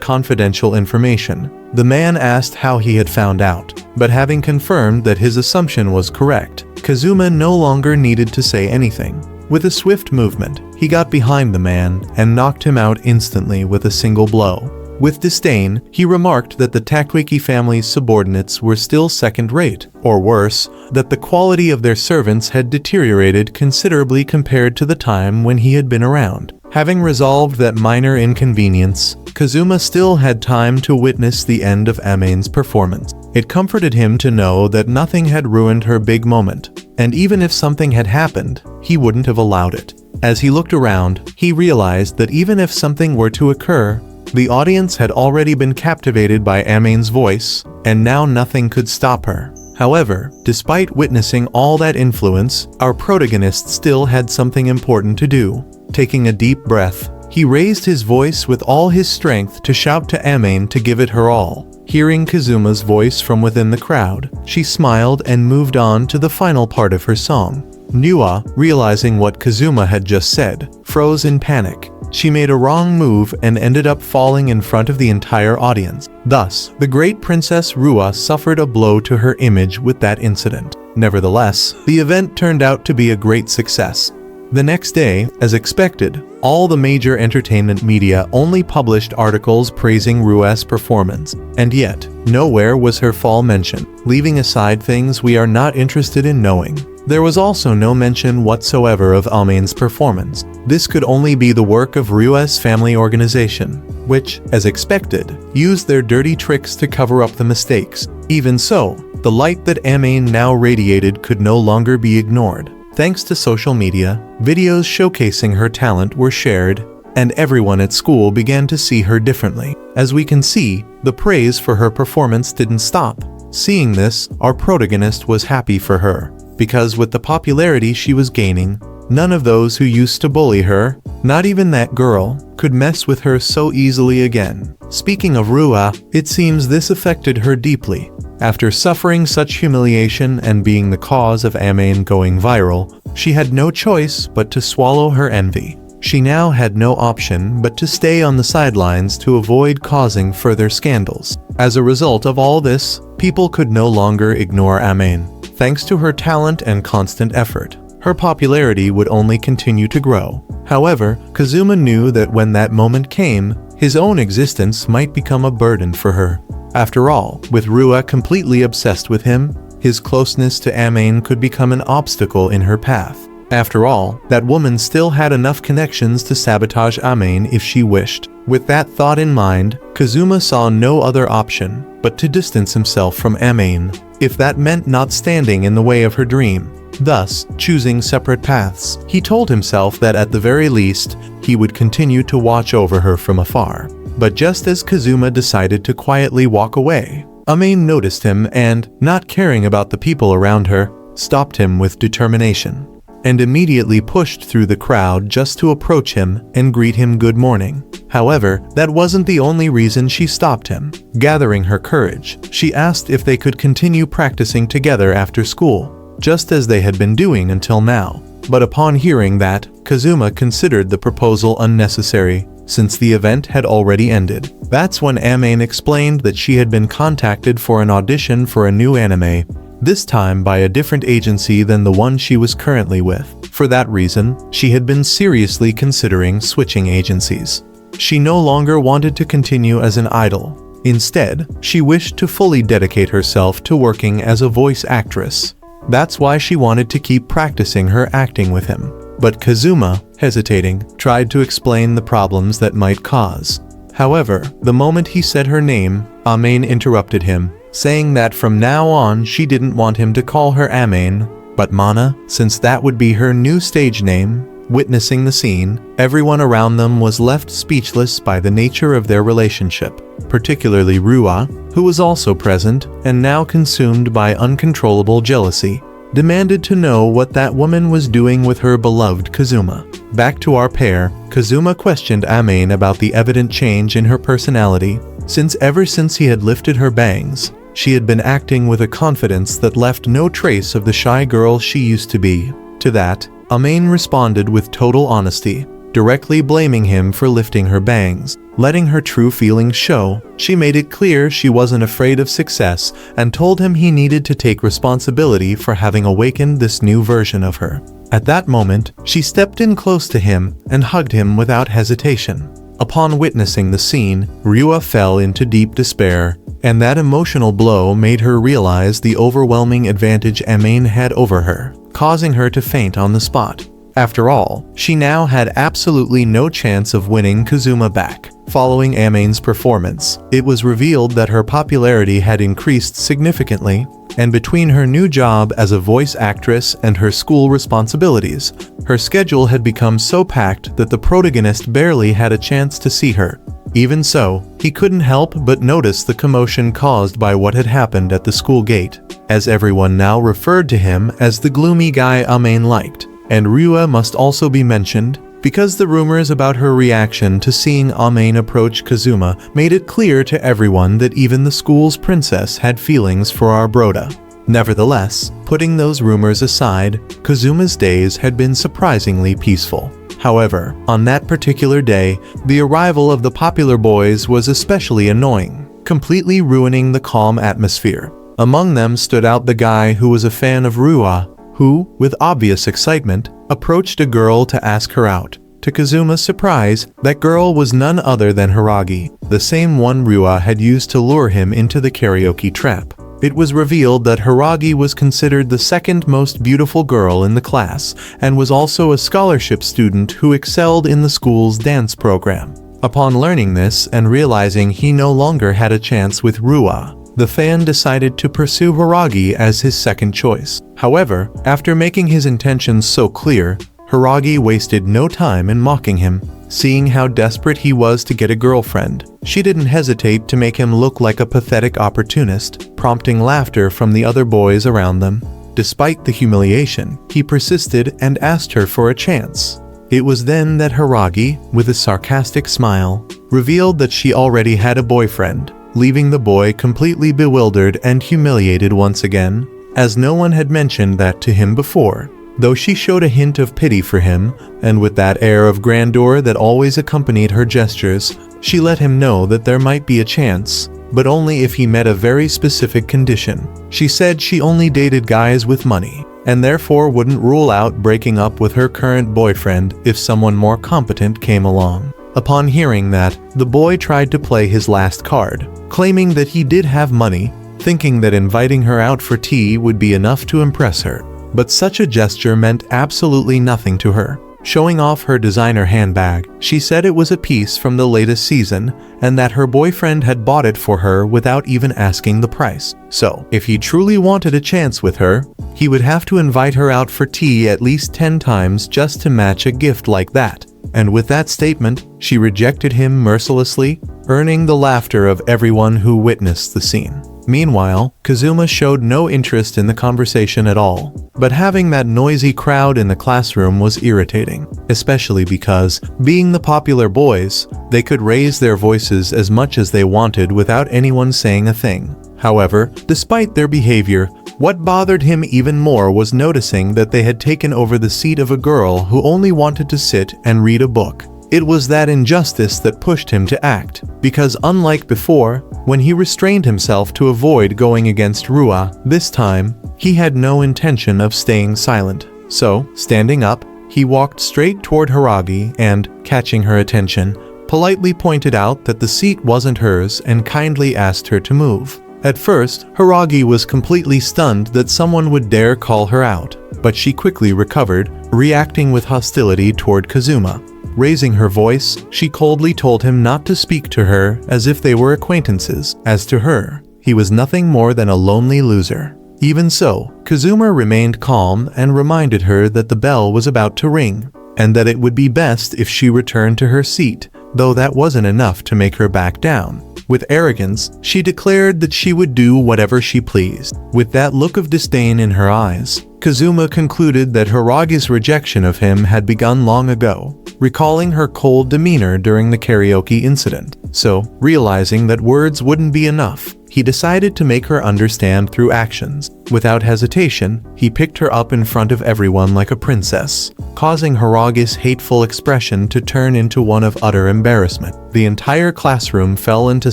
confidential information, the man asked how he had found out. But having confirmed that his assumption was correct, Kazuma no longer needed to say anything. With a swift movement, he got behind the man and knocked him out instantly with a single blow. With disdain, he remarked that the Takweki family's subordinates were still second-rate, or worse, that the quality of their servants had deteriorated considerably compared to the time when he had been around. Having resolved that minor inconvenience, Kazuma still had time to witness the end of Amane's performance. It comforted him to know that nothing had ruined her big moment, and even if something had happened, he wouldn't have allowed it. As he looked around, he realized that even if something were to occur, the audience had already been captivated by Amane's voice, and now nothing could stop her. However, despite witnessing all that influence, our protagonist still had something important to do. Taking a deep breath, he raised his voice with all his strength to shout to Amane to give it her all. Hearing Kazuma's voice from within the crowd, she smiled and moved on to the final part of her song. Nua, realizing what Kazuma had just said, froze in panic. She made a wrong move and ended up falling in front of the entire audience. Thus, the great Princess Rua suffered a blow to her image with that incident. Nevertheless, the event turned out to be a great success. The next day, as expected, all the major entertainment media only published articles praising Rua's performance, and yet, nowhere was her fall mentioned. Leaving aside things we are not interested in knowing, there was also no mention whatsoever of Amane's performance. This could only be the work of Rua's family organization, which, as expected, used their dirty tricks to cover up the mistakes. Even so, the light that Amane now radiated could no longer be ignored. Thanks to social media, videos showcasing her talent were shared, and everyone at school began to see her differently. As we can see, the praise for her performance didn't stop. Seeing this, our protagonist was happy for her, because with the popularity she was gaining, none of those who used to bully her, not even that girl, could mess with her so easily again. Speaking of Rua, it seems this affected her deeply. After suffering such humiliation and being the cause of Amane going viral, she had no choice but to swallow her envy. She now had no option but to stay on the sidelines to avoid causing further scandals. As a result of all this, people could no longer ignore Amane. Thanks to her talent and constant effort, her popularity would only continue to grow. However, Kazuma knew that when that moment came, his own existence might become a burden for her. After all, with Rua completely obsessed with him, his closeness to Amane could become an obstacle in her path. After all, that woman still had enough connections to sabotage Amane if she wished. With that thought in mind, Kazuma saw no other option but to distance himself from Amane, if that meant not standing in the way of her dream. Thus, choosing separate paths, he told himself that at the very least, he would continue to watch over her from afar. But just as Kazuma decided to quietly walk away, Amane noticed him and, not caring about the people around her, stopped him with determination, and immediately pushed through the crowd just to approach him and greet him good morning. However, that wasn't the only reason she stopped him. Gathering her courage, she asked if they could continue practicing together after school, just as they had been doing until now. But upon hearing that, Kazuma considered the proposal unnecessary, since the event had already ended. That's when Amane explained that she had been contacted for an audition for a new anime, this time by a different agency than the one she was currently with. For that reason, she had been seriously considering switching agencies. She no longer wanted to continue as an idol. Instead, she wished to fully dedicate herself to working as a voice actress. That's why she wanted to keep practicing her acting with him. But Kazuma, hesitating, tried to explain the problems that might cause. However, the moment he said her name, Amane interrupted him, saying that from now on she didn't want him to call her Amane, but Mana, since that would be her new stage name. Witnessing the scene, everyone around them was left speechless by the nature of their relationship, particularly Rua, who was also present and now consumed by uncontrollable jealousy. demanded to know what that woman was doing with her beloved Kazuma. Back to our pair, Kazuma questioned Amane about the evident change in her personality, since ever since he had lifted her bangs, she had been acting with a confidence that left no trace of the shy girl she used to be. To that, Amane responded with total honesty, directly blaming him for lifting her bangs. Letting her true feelings show, she made it clear she wasn't afraid of success and told him he needed to take responsibility for having awakened this new version of her. At that moment, she stepped in close to him and hugged him without hesitation. Upon witnessing the scene, Ryua fell into deep despair, and that emotional blow made her realize the overwhelming advantage Amane had over her, causing her to faint on the spot. After all, she now had absolutely no chance of winning Kazuma back. Following Amane's performance, it was revealed that her popularity had increased significantly, and between her new job as a voice actress and her school responsibilities, her schedule had become so packed that the protagonist barely had a chance to see her. Even so, he couldn't help but notice the commotion caused by what had happened at the school gate, as everyone now referred to him as the gloomy guy Amane liked. And Ryua must also be mentioned, because the rumors about her reaction to seeing Amane approach Kazuma made it clear to everyone that even the school's princess had feelings for our broda. Nevertheless, putting those rumors aside, Kazuma's days had been surprisingly peaceful. However, on that particular day, the arrival of the popular boys was especially annoying, completely ruining the calm atmosphere. Among them stood out the guy who was a fan of Ryua, who, with obvious excitement, approached a girl to ask her out. To Kazuma's surprise, that girl was none other than Hiragi, the same one Ryua had used to lure him into the karaoke trap. It was revealed that Hiragi was considered the second most beautiful girl in the class, and was also a scholarship student who excelled in the school's dance program. Upon learning this and realizing he no longer had a chance with Ryua, the fan decided to pursue Hiragi as his second choice. However, after making his intentions so clear, Hiragi wasted no time in mocking him. Seeing how desperate he was to get a girlfriend, she didn't hesitate to make him look like a pathetic opportunist, prompting laughter from the other boys around them. Despite the humiliation, he persisted and asked her for a chance. It was then that Hiragi, with a sarcastic smile, revealed that she already had a boyfriend, leaving the boy completely bewildered and humiliated once again, as no one had mentioned that to him before. Though she showed a hint of pity for him, and with that air of grandeur that always accompanied her gestures, she let him know that there might be a chance, but only if he met a very specific condition. She said she only dated guys with money, and therefore wouldn't rule out breaking up with her current boyfriend if someone more competent came along. Upon hearing that, the boy tried to play his last card, claiming that he did have money, thinking that inviting her out for tea would be enough to impress her. But such a gesture meant absolutely nothing to her. Showing off her designer handbag, she said it was a piece from the latest season, and that her boyfriend had bought it for her without even asking the price. So, if he truly wanted a chance with her, he would have to invite her out for tea at least 10 times just to match a gift like that. And with that statement, she rejected him mercilessly, earning the laughter of everyone who witnessed the scene. Meanwhile, Kazuma showed no interest in the conversation at all, but having that noisy crowd in the classroom was irritating, especially because, being the popular boys, they could raise their voices as much as they wanted without anyone saying a thing. However, despite their behavior, what bothered him even more was noticing that they had taken over the seat of a girl who only wanted to sit and read a book. It was that injustice that pushed him to act, because unlike before, when he restrained himself to avoid going against Ryua, this time, he had no intention of staying silent. So, standing up, he walked straight toward Hiragi and, catching her attention, politely pointed out that the seat wasn't hers and kindly asked her to move. At first, Hiragi was completely stunned that someone would dare call her out, but she quickly recovered, reacting with hostility toward Kazuma. Raising her voice, she coldly told him not to speak to her as if they were acquaintances. As to her, he was nothing more than a lonely loser. Even so, Kazuma remained calm and reminded her that the bell was about to ring, and that it would be best if she returned to her seat, though that wasn't enough to make her back down. With arrogance, she declared that she would do whatever she pleased. With that look of disdain in her eyes, Kazuma concluded that Hiragi's rejection of him had begun long ago, recalling her cold demeanor during the karaoke incident. So, realizing that words wouldn't be enough, he decided to make her understand through actions. Without hesitation, he picked her up in front of everyone like a princess, causing Hiragi's hateful expression to turn into one of utter embarrassment. The entire classroom fell into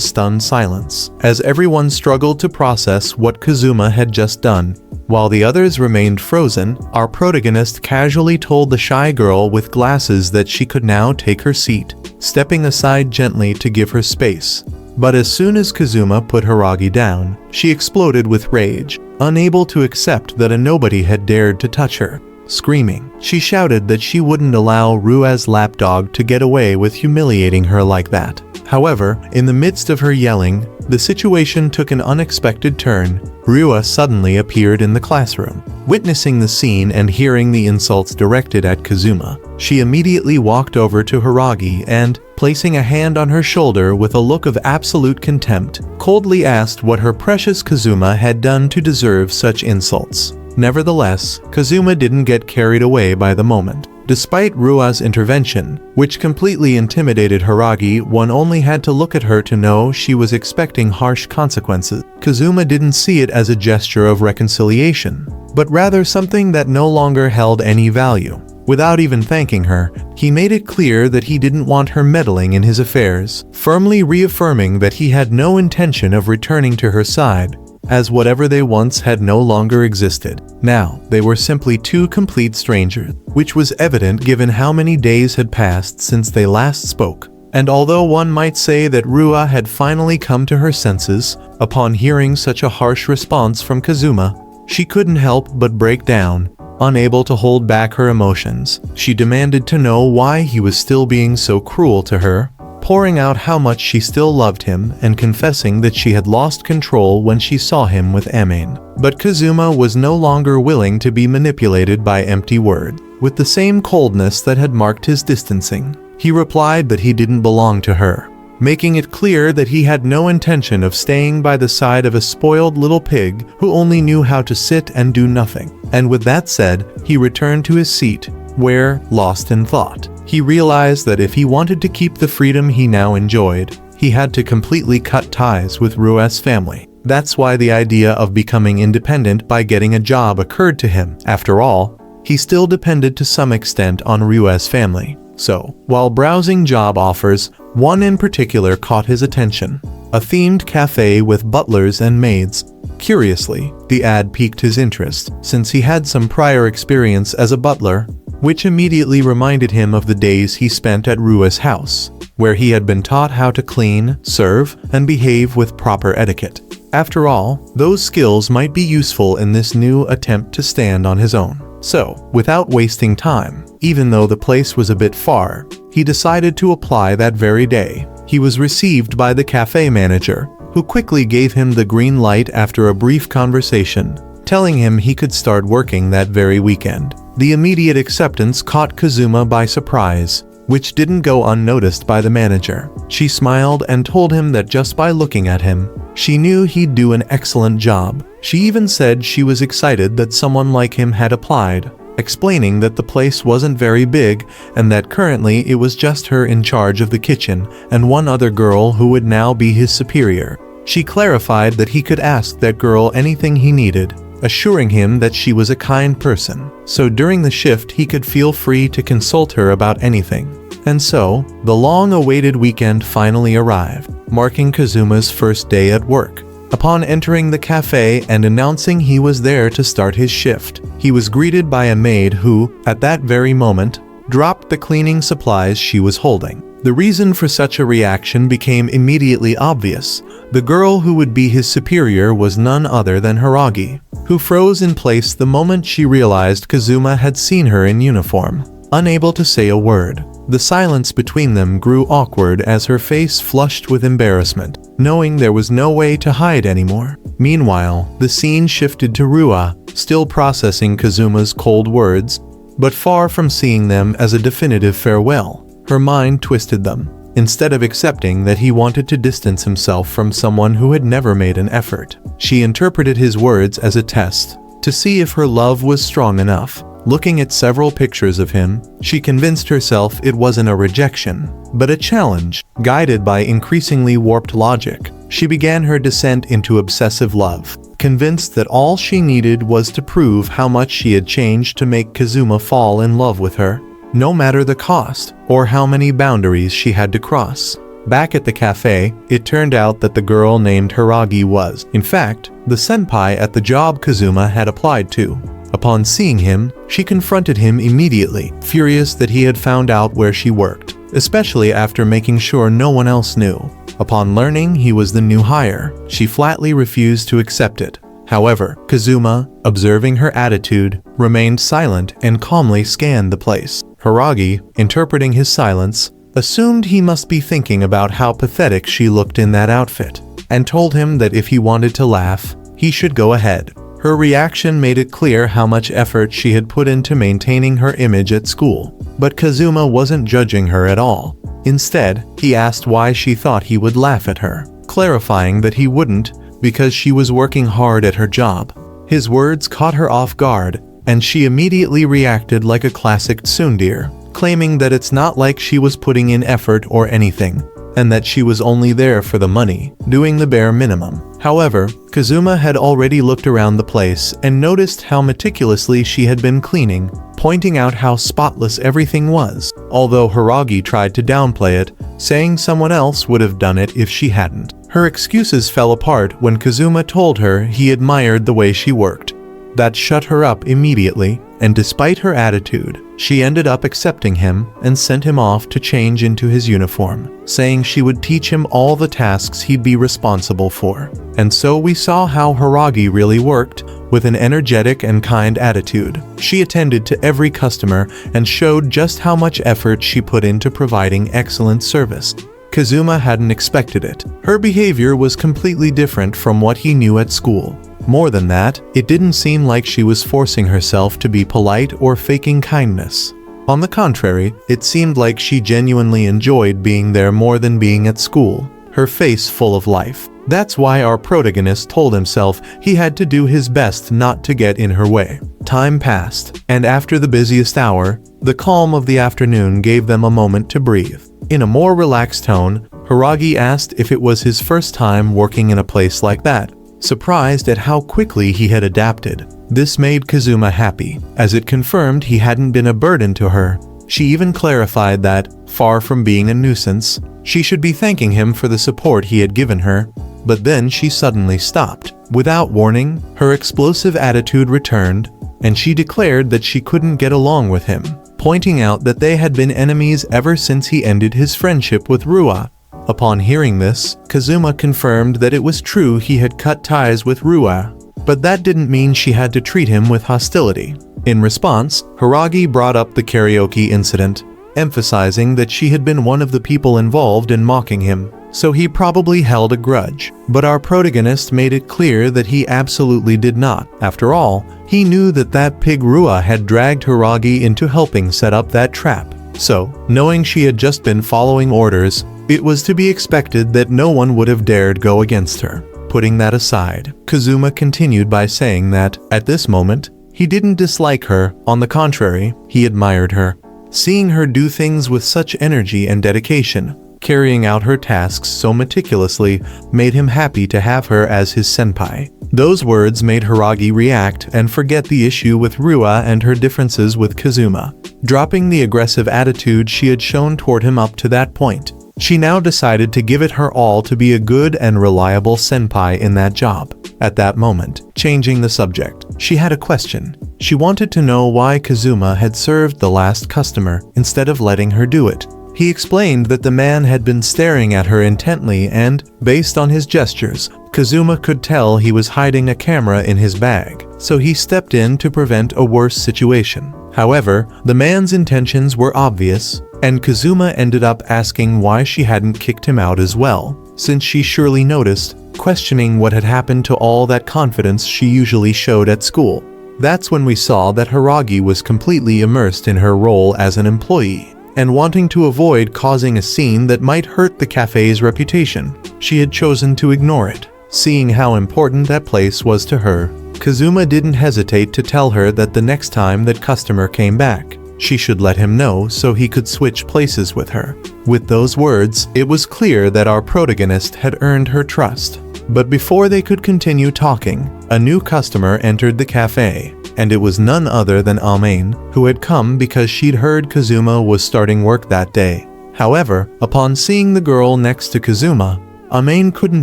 stunned silence, as everyone struggled to process what Kazuma had just done. While the others remained frozen, our protagonist casually told the shy girl with glasses that she could now take her seat, stepping aside gently to give her space. But as soon as Kazuma put Hiragi down, she exploded with rage, unable to accept that a nobody had dared to touch her. Screaming, she shouted that she wouldn't allow Rua's lapdog to get away with humiliating her like that. However, in the midst of her yelling, the situation took an unexpected turn. Rua suddenly appeared in the classroom. Witnessing the scene and hearing the insults directed at Kazuma, she immediately walked over to Hiragi and, placing a hand on her shoulder with a look of absolute contempt, coldly asked what her precious Kazuma had done to deserve such insults. Nevertheless, Kazuma didn't get carried away by the moment. Despite Rua's intervention, which completely intimidated Hiragi, one only had to look at her to know she was expecting harsh consequences. Kazuma didn't see it as a gesture of reconciliation, but rather something that no longer held any value. Without even thanking her, he made it clear that he didn't want her meddling in his affairs, firmly reaffirming that he had no intention of returning to her side, as whatever they once had no longer existed. Now, they were simply two complete strangers, which was evident given how many days had passed since they last spoke. And although one might say that Rua had finally come to her senses, upon hearing such a harsh response from Kazuma, she couldn't help but break down. Unable to hold back her emotions, she demanded to know why he was still being so cruel to her, pouring out how much she still loved him and confessing that she had lost control when she saw him with Amane. But Kazuma was no longer willing to be manipulated by empty words. With the same coldness that had marked his distancing, he replied that he didn't belong to her, making it clear that he had no intention of staying by the side of a spoiled little pig who only knew how to sit and do nothing. And with that said, he returned to his seat, where, lost in thought, he realized that if he wanted to keep the freedom he now enjoyed, he had to completely cut ties with Rua's family. That's why the idea of becoming independent by getting a job occurred to him. After all, he still depended to some extent on Rua's family. So, while browsing job offers, one in particular caught his attention. A themed cafe with butlers and maids. Curiously, the ad piqued his interest, since he had some prior experience as a butler, which immediately reminded him of the days he spent at Rua's house, where he had been taught how to clean, serve, and behave with proper etiquette. After all, those skills might be useful in this new attempt to stand on his own. So, without wasting time, even though the place was a bit far, he decided to apply that very day. He was received by the cafe manager, who quickly gave him the green light after a brief conversation, telling him he could start working that very weekend. The immediate acceptance caught Kazuma by surprise, which didn't go unnoticed by the manager. She smiled and told him that just by looking at him, she knew he'd do an excellent job. She even said she was excited that someone like him had applied, explaining that the place wasn't very big and that currently it was just her in charge of the kitchen and one other girl who would now be his superior. She clarified that he could ask that girl anything he needed, assuring him that she was a kind person, so during the shift he could feel free to consult her about anything. And so, the long-awaited weekend finally arrived, marking Kazuma's first day at work. Upon entering the cafe and announcing he was there to start his shift, he was greeted by a maid who, at that very moment, dropped the cleaning supplies she was holding. The reason for such a reaction became immediately obvious. The girl who would be his superior was none other than Hiragi, who froze in place the moment she realized Kazuma had seen her in uniform. Unable to say a word, the silence between them grew awkward as her face flushed with embarrassment, knowing there was no way to hide anymore. Meanwhile, the scene shifted to Rua, still processing Kazuma's cold words, but far from seeing them as a definitive farewell. Her mind twisted them. Instead of accepting that he wanted to distance himself from someone who had never made an effort, she interpreted his words as a test, to see if her love was strong enough. Looking at several pictures of him, she convinced herself it wasn't a rejection, but a challenge. Guided by increasingly warped logic, she began her descent into obsessive love, convinced that all she needed was to prove how much she had changed to make Kazuma fall in love with her, no matter the cost or how many boundaries she had to cross. Back at the cafe, it turned out that the girl named Hiragi was, in fact, the senpai at the job Kazuma had applied to. Upon seeing him, she confronted him immediately, furious that he had found out where she worked, especially after making sure no one else knew. Upon learning he was the new hire, she flatly refused to accept it. However, Kazuma, observing her attitude, remained silent and calmly scanned the place. Hiragi, interpreting his silence, assumed he must be thinking about how pathetic she looked in that outfit, and told him that if he wanted to laugh, he should go ahead. Her reaction made it clear how much effort she had put into maintaining her image at school. But Kazuma wasn't judging her at all. Instead, he asked why she thought he would laugh at her, clarifying that he wouldn't because she was working hard at her job. His words caught her off guard, and she immediately reacted like a classic tsundere, claiming that it's not like she was putting in effort or anything, and that she was only there for the money, doing the bare minimum. However, Kazuma had already looked around the place and noticed how meticulously she had been cleaning, pointing out how spotless everything was, although Hiragi tried to downplay it, saying someone else would have done it if she hadn't. Her excuses fell apart when Kazuma told her he admired the way she worked. That shut her up immediately, and despite her attitude, she ended up accepting him and sent him off to change into his uniform, saying she would teach him all the tasks he'd be responsible for. And so we saw how Hiragi really worked. With an energetic and kind attitude, she attended to every customer and showed just how much effort she put into providing excellent service. Kazuma hadn't expected it. Her behavior was completely different from what he knew at school. More than that, it didn't seem like she was forcing herself to be polite or faking kindness. On the contrary, it seemed like she genuinely enjoyed being there more than being at school, her face full of life. That's why our protagonist told himself he had to do his best not to get in her way. Time passed, and after the busiest hour, the calm of the afternoon gave them a moment to breathe. In a more relaxed tone, Hiragi asked if it was his first time working in a place like that, surprised at how quickly he had adapted. This made Kazuma happy, as it confirmed he hadn't been a burden to her. She even clarified that, far from being a nuisance, she should be thanking him for the support he had given her. But then she suddenly stopped. Without warning, her explosive attitude returned, and she declared that she couldn't get along with him, pointing out that they had been enemies ever since he ended his friendship with Rua. Upon hearing this, Kazuma confirmed that it was true he had cut ties with Rua, but that didn't mean she had to treat him with hostility. In response, Hiragi brought up the karaoke incident, emphasizing that she had been one of the people involved in mocking him, so he probably held a grudge. But our protagonist made it clear that he absolutely did not. After all, he knew that that pig Rua had dragged Hiragi into helping set up that trap. So, knowing she had just been following orders, it was to be expected that no one would have dared go against her. Putting that aside, Kazuma continued by saying that, at this moment, he didn't dislike her. On the contrary, he admired her. Seeing her do things with such energy and dedication, carrying out her tasks so meticulously, made him happy to have her as his senpai. Those words made Hiragi react and forget the issue with Rua and her differences with Kazuma. Dropping the aggressive attitude she had shown toward him up to that point, she now decided to give it her all to be a good and reliable senpai in that job. At that moment, changing the subject, she had a question. She wanted to know why Kazuma had served the last customer instead of letting her do it. He explained that the man had been staring at her intently and, based on his gestures, Kazuma could tell he was hiding a camera in his bag, so he stepped in to prevent a worse situation. However, the man's intentions were obvious, and Kazuma ended up asking why she hadn't kicked him out as well, since she surely noticed, questioning what had happened to all that confidence she usually showed at school. That's when we saw that Hiragi was completely immersed in her role as an employee, and wanting to avoid causing a scene that might hurt the cafe's reputation, she had chosen to ignore it. Seeing how important that place was to her, Kazuma didn't hesitate to tell her that the next time that customer came back, she should let him know so he could switch places with her. With those words, it was clear that our protagonist had earned her trust. But before they could continue talking, a new customer entered the cafe, and it was none other than Amain, who had come because she'd heard Kazuma was starting work that day. However, upon seeing the girl next to Kazuma, Amain couldn't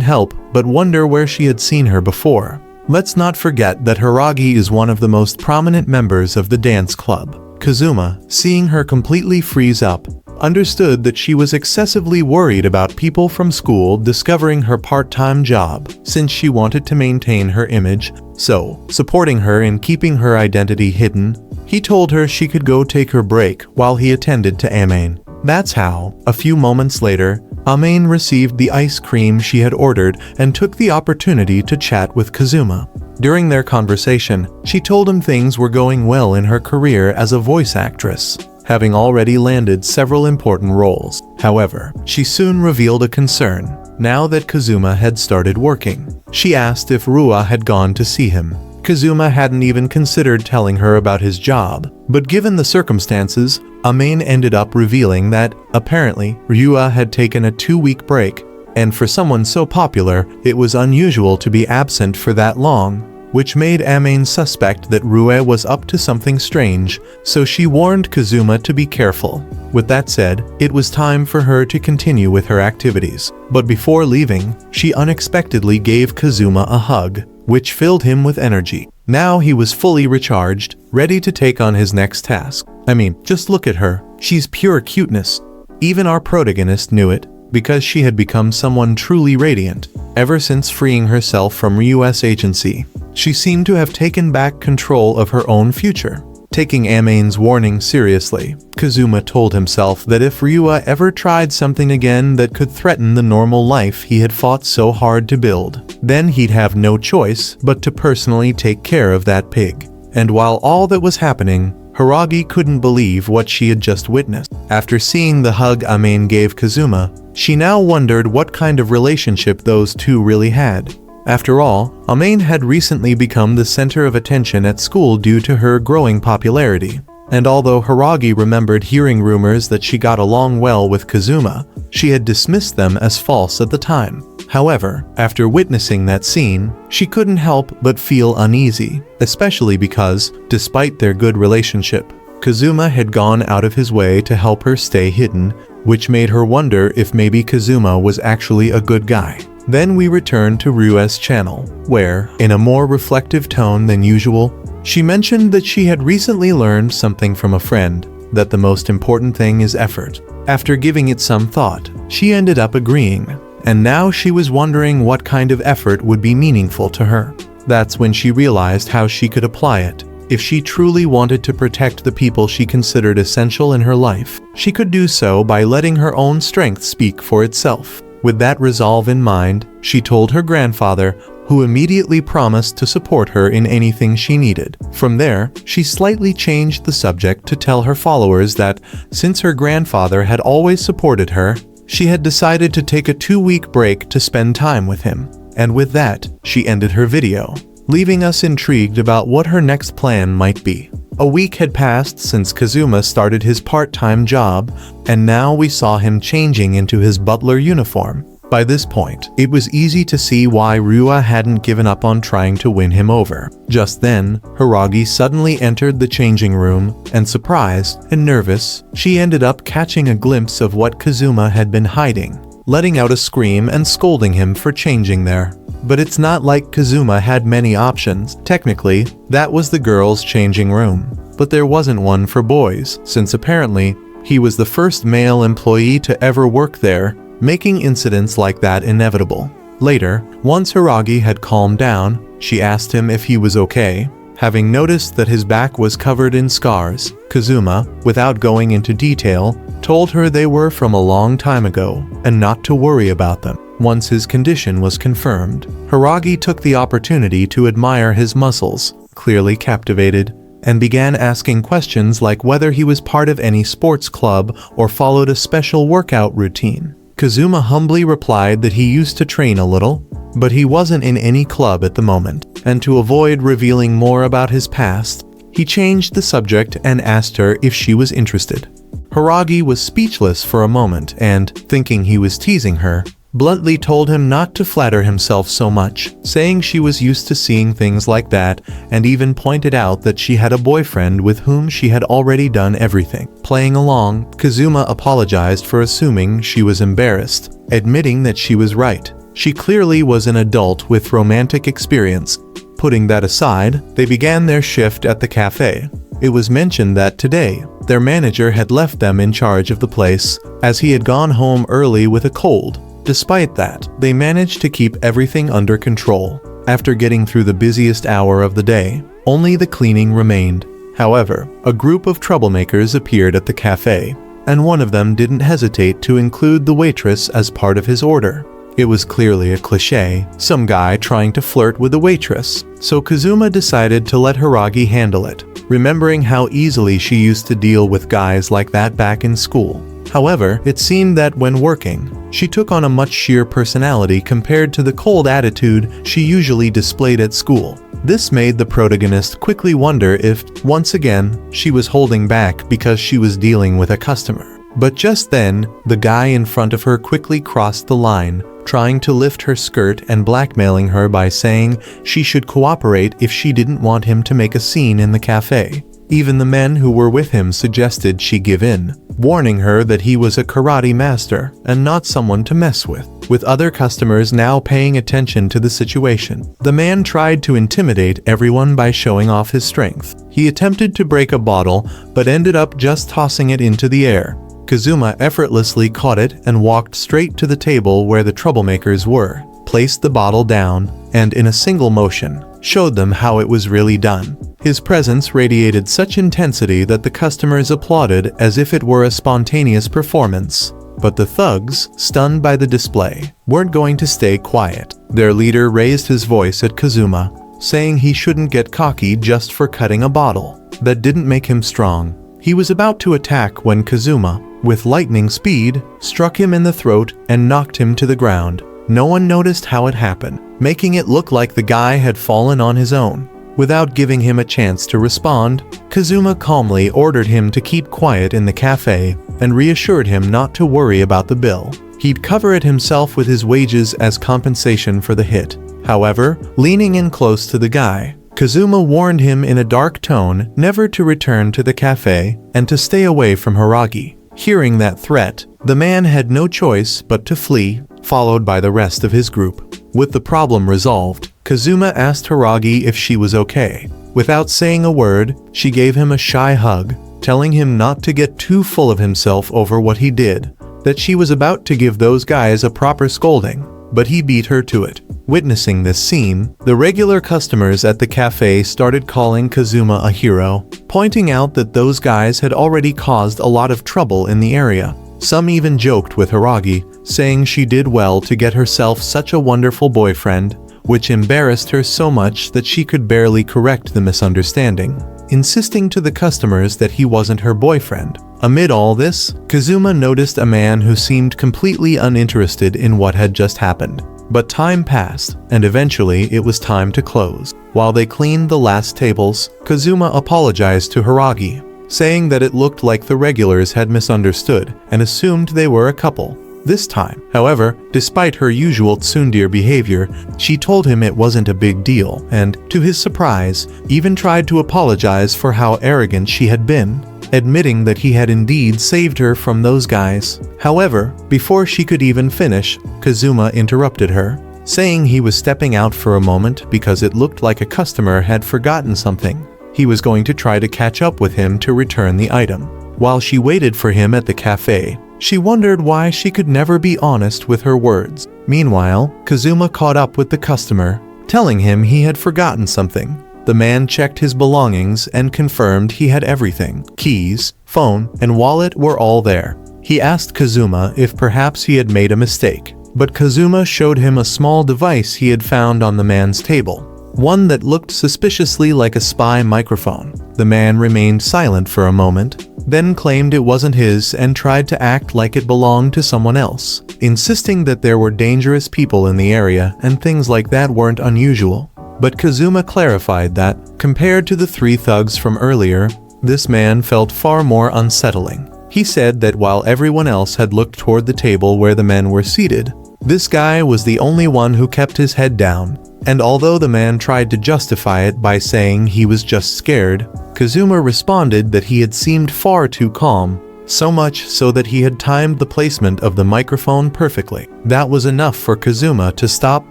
help but wonder where she had seen her before. Let's not forget that Hiragi is one of the most prominent members of the dance club. Kazuma, seeing her completely freeze up, understood that she was excessively worried about people from school discovering her part-time job, since she wanted to maintain her image, so, supporting her in keeping her identity hidden, he told her she could go take her break while he attended to Amain. That's how, a few moments later, Amain received the ice cream she had ordered and took the opportunity to chat with Kazuma. During their conversation, she told him things were going well in her career as a voice actress, having already landed several important roles. However, she soon revealed a concern. Now that Kazuma had started working, she asked if Rua had gone to see him. Kazuma hadn't even considered telling her about his job, but given the circumstances, Amain ended up revealing that, apparently, Rua had taken a 2-week break, and for someone so popular, it was unusual to be absent for that long, which made Amain suspect that Rue was up to something strange, so she warned Kazuma to be careful. With that said, it was time for her to continue with her activities, but before leaving, she unexpectedly gave Kazuma a hug, which filled him with energy. Now he was fully recharged, ready to take on his next task. I mean, just look at her. She's pure cuteness. Even our protagonist knew it, because she had become someone truly radiant. Ever since freeing herself from Ryu's agency, she seemed to have taken back control of her own future. Taking Amain's warning seriously, Kazuma told himself that if Ryu ever tried something again that could threaten the normal life he had fought so hard to build, then he'd have no choice but to personally take care of that pig. And while all that was happening, Hiragi couldn't believe what she had just witnessed. After seeing the hug Amain gave Kazuma, she now wondered what kind of relationship those two really had. After all, Amain had recently become the center of attention at school due to her growing popularity. And although Hiragi remembered hearing rumors that she got along well with Kazuma, she had dismissed them as false at the time. However, after witnessing that scene, she couldn't help but feel uneasy, especially because, despite their good relationship, Kazuma had gone out of his way to help her stay hidden, which made her wonder if maybe Kazuma was actually a good guy. Then we returned to Ryu's channel, where, in a more reflective tone than usual, she mentioned that she had recently learned something from a friend, that the most important thing is effort. After giving it some thought, she ended up agreeing, and now she was wondering what kind of effort would be meaningful to her. That's when she realized how she could apply it. If she truly wanted to protect the people she considered essential in her life, she could do so by letting her own strength speak for itself. With that resolve in mind, she told her grandfather, who immediately promised to support her in anything she needed. From there, she slightly changed the subject to tell her followers that, since her grandfather had always supported her, she had decided to take a 2-week break to spend time with him. And with that, she ended her video, leaving us intrigued about what her next plan might be. A week had passed since Kazuma started his part-time job, and now we saw him changing into his butler uniform. By this point, it was easy to see why Ryu hadn't given up on trying to win him over. Just then, Hiragi suddenly entered the changing room, and surprised and nervous, she ended up catching a glimpse of what Kazuma had been hiding, letting out a scream and scolding him for changing there. But it's not like Kazuma had many options. Technically, that was the girls' changing room, but there wasn't one for boys, since apparently, he was the first male employee to ever work there, making incidents like that inevitable. Later, once Hiragi had calmed down, she asked him if he was okay. Having noticed that his back was covered in scars, Kazuma, without going into detail, told her they were from a long time ago, and not to worry about them. Once his condition was confirmed, Hiragi took the opportunity to admire his muscles, clearly captivated, and began asking questions like whether he was part of any sports club or followed a special workout routine. Kazuma humbly replied that he used to train a little, but he wasn't in any club at the moment, and to avoid revealing more about his past, he changed the subject and asked her if she was interested. Hiragi was speechless for a moment and, thinking he was teasing her, bluntly told him not to flatter himself so much, saying she was used to seeing things like that, and even pointed out that she had a boyfriend with whom she had already done everything. Playing along, Kazuma apologized for assuming she was embarrassed, admitting that she was right. She clearly was an adult with romantic experience. Putting that aside, they began their shift at the cafe. It was mentioned that today, their manager had left them in charge of the place, as he had gone home early with a cold. Despite that, they managed to keep everything under control. After getting through the busiest hour of the day, only the cleaning remained. However, a group of troublemakers appeared at the cafe, and one of them didn't hesitate to include the waitress as part of his order. It was clearly a cliché, some guy trying to flirt with the waitress, so Kazuma decided to let Hiragi handle it, remembering how easily she used to deal with guys like that back in school. However, it seemed that when working, she took on a much sheer personality compared to the cold attitude she usually displayed at school. This made the protagonist quickly wonder if, once again, she was holding back because she was dealing with a customer. But just then, the guy in front of her quickly crossed the line, trying to lift her skirt and blackmailing her by saying she should cooperate if she didn't want him to make a scene in the cafe. Even the men who were with him suggested she give in, warning her that he was a karate master and not someone to mess with. With other customers now paying attention to the situation, the man tried to intimidate everyone by showing off his strength. He attempted to break a bottle, but ended up just tossing it into the air. Kazuma effortlessly caught it and walked straight to the table where the troublemakers were, placed the bottle down, and in a single motion, showed them how it was really done. His presence radiated such intensity that the customers applauded as if it were a spontaneous performance. But the thugs, stunned by the display, weren't going to stay quiet. Their leader raised his voice at Kazuma, saying he shouldn't get cocky just for cutting a bottle. That didn't make him strong. He was about to attack when Kazuma, with lightning speed, struck him in the throat and knocked him to the ground. No one noticed how it happened, making it look like the guy had fallen on his own. Without giving him a chance to respond, Kazuma calmly ordered him to keep quiet in the cafe and reassured him not to worry about the bill. He'd cover it himself with his wages as compensation for the hit. However, leaning in close to the guy, Kazuma warned him in a dark tone never to return to the cafe and to stay away from Hiragi. Hearing that threat, the man had no choice but to flee, followed by the rest of his group. With the problem resolved, Kazuma asked Hiragi if she was okay. Without saying a word, she gave him a shy hug, telling him not to get too full of himself over what he did, that she was about to give those guys a proper scolding, but he beat her to it. Witnessing this scene, the regular customers at the cafe started calling Kazuma a hero, pointing out that those guys had already caused a lot of trouble in the area. Some even joked with Hiragi, saying she did well to get herself such a wonderful boyfriend, which embarrassed her so much that she could barely correct the misunderstanding, insisting to the customers that he wasn't her boyfriend. Amid all this, Kazuma noticed a man who seemed completely uninterested in what had just happened. But time passed, and eventually it was time to close. While they cleaned the last tables, Kazuma apologized to Hiragi, saying that it looked like the regulars had misunderstood and assumed they were a couple. This time, however, despite her usual tsundere behavior, she told him it wasn't a big deal and, to his surprise, even tried to apologize for how arrogant she had been, admitting that he had indeed saved her from those guys. However, before she could even finish, Kazuma interrupted her, saying he was stepping out for a moment because it looked like a customer had forgotten something. He was going to try to catch up with him to return the item. While she waited for him at the cafe, she wondered why she could never be honest with her words. Meanwhile, Kazuma caught up with the customer, telling him he had forgotten something. The man checked his belongings and confirmed he had everything. Keys, phone, and wallet were all there. He asked Kazuma if perhaps he had made a mistake, but Kazuma showed him a small device he had found on the man's table, one that looked suspiciously like a spy microphone. The man remained silent for a moment, then claimed it wasn't his and tried to act like it belonged to someone else, insisting that there were dangerous people in the area and things like that weren't unusual. But Kazuma clarified that, compared to the 3 thugs from earlier, this man felt far more unsettling. He said that while everyone else had looked toward the table where the men were seated, this guy was the only one who kept his head down, and although the man tried to justify it by saying he was just scared, Kazuma responded that he had seemed far too calm, so much so that he had timed the placement of the microphone perfectly. That was enough for Kazuma to stop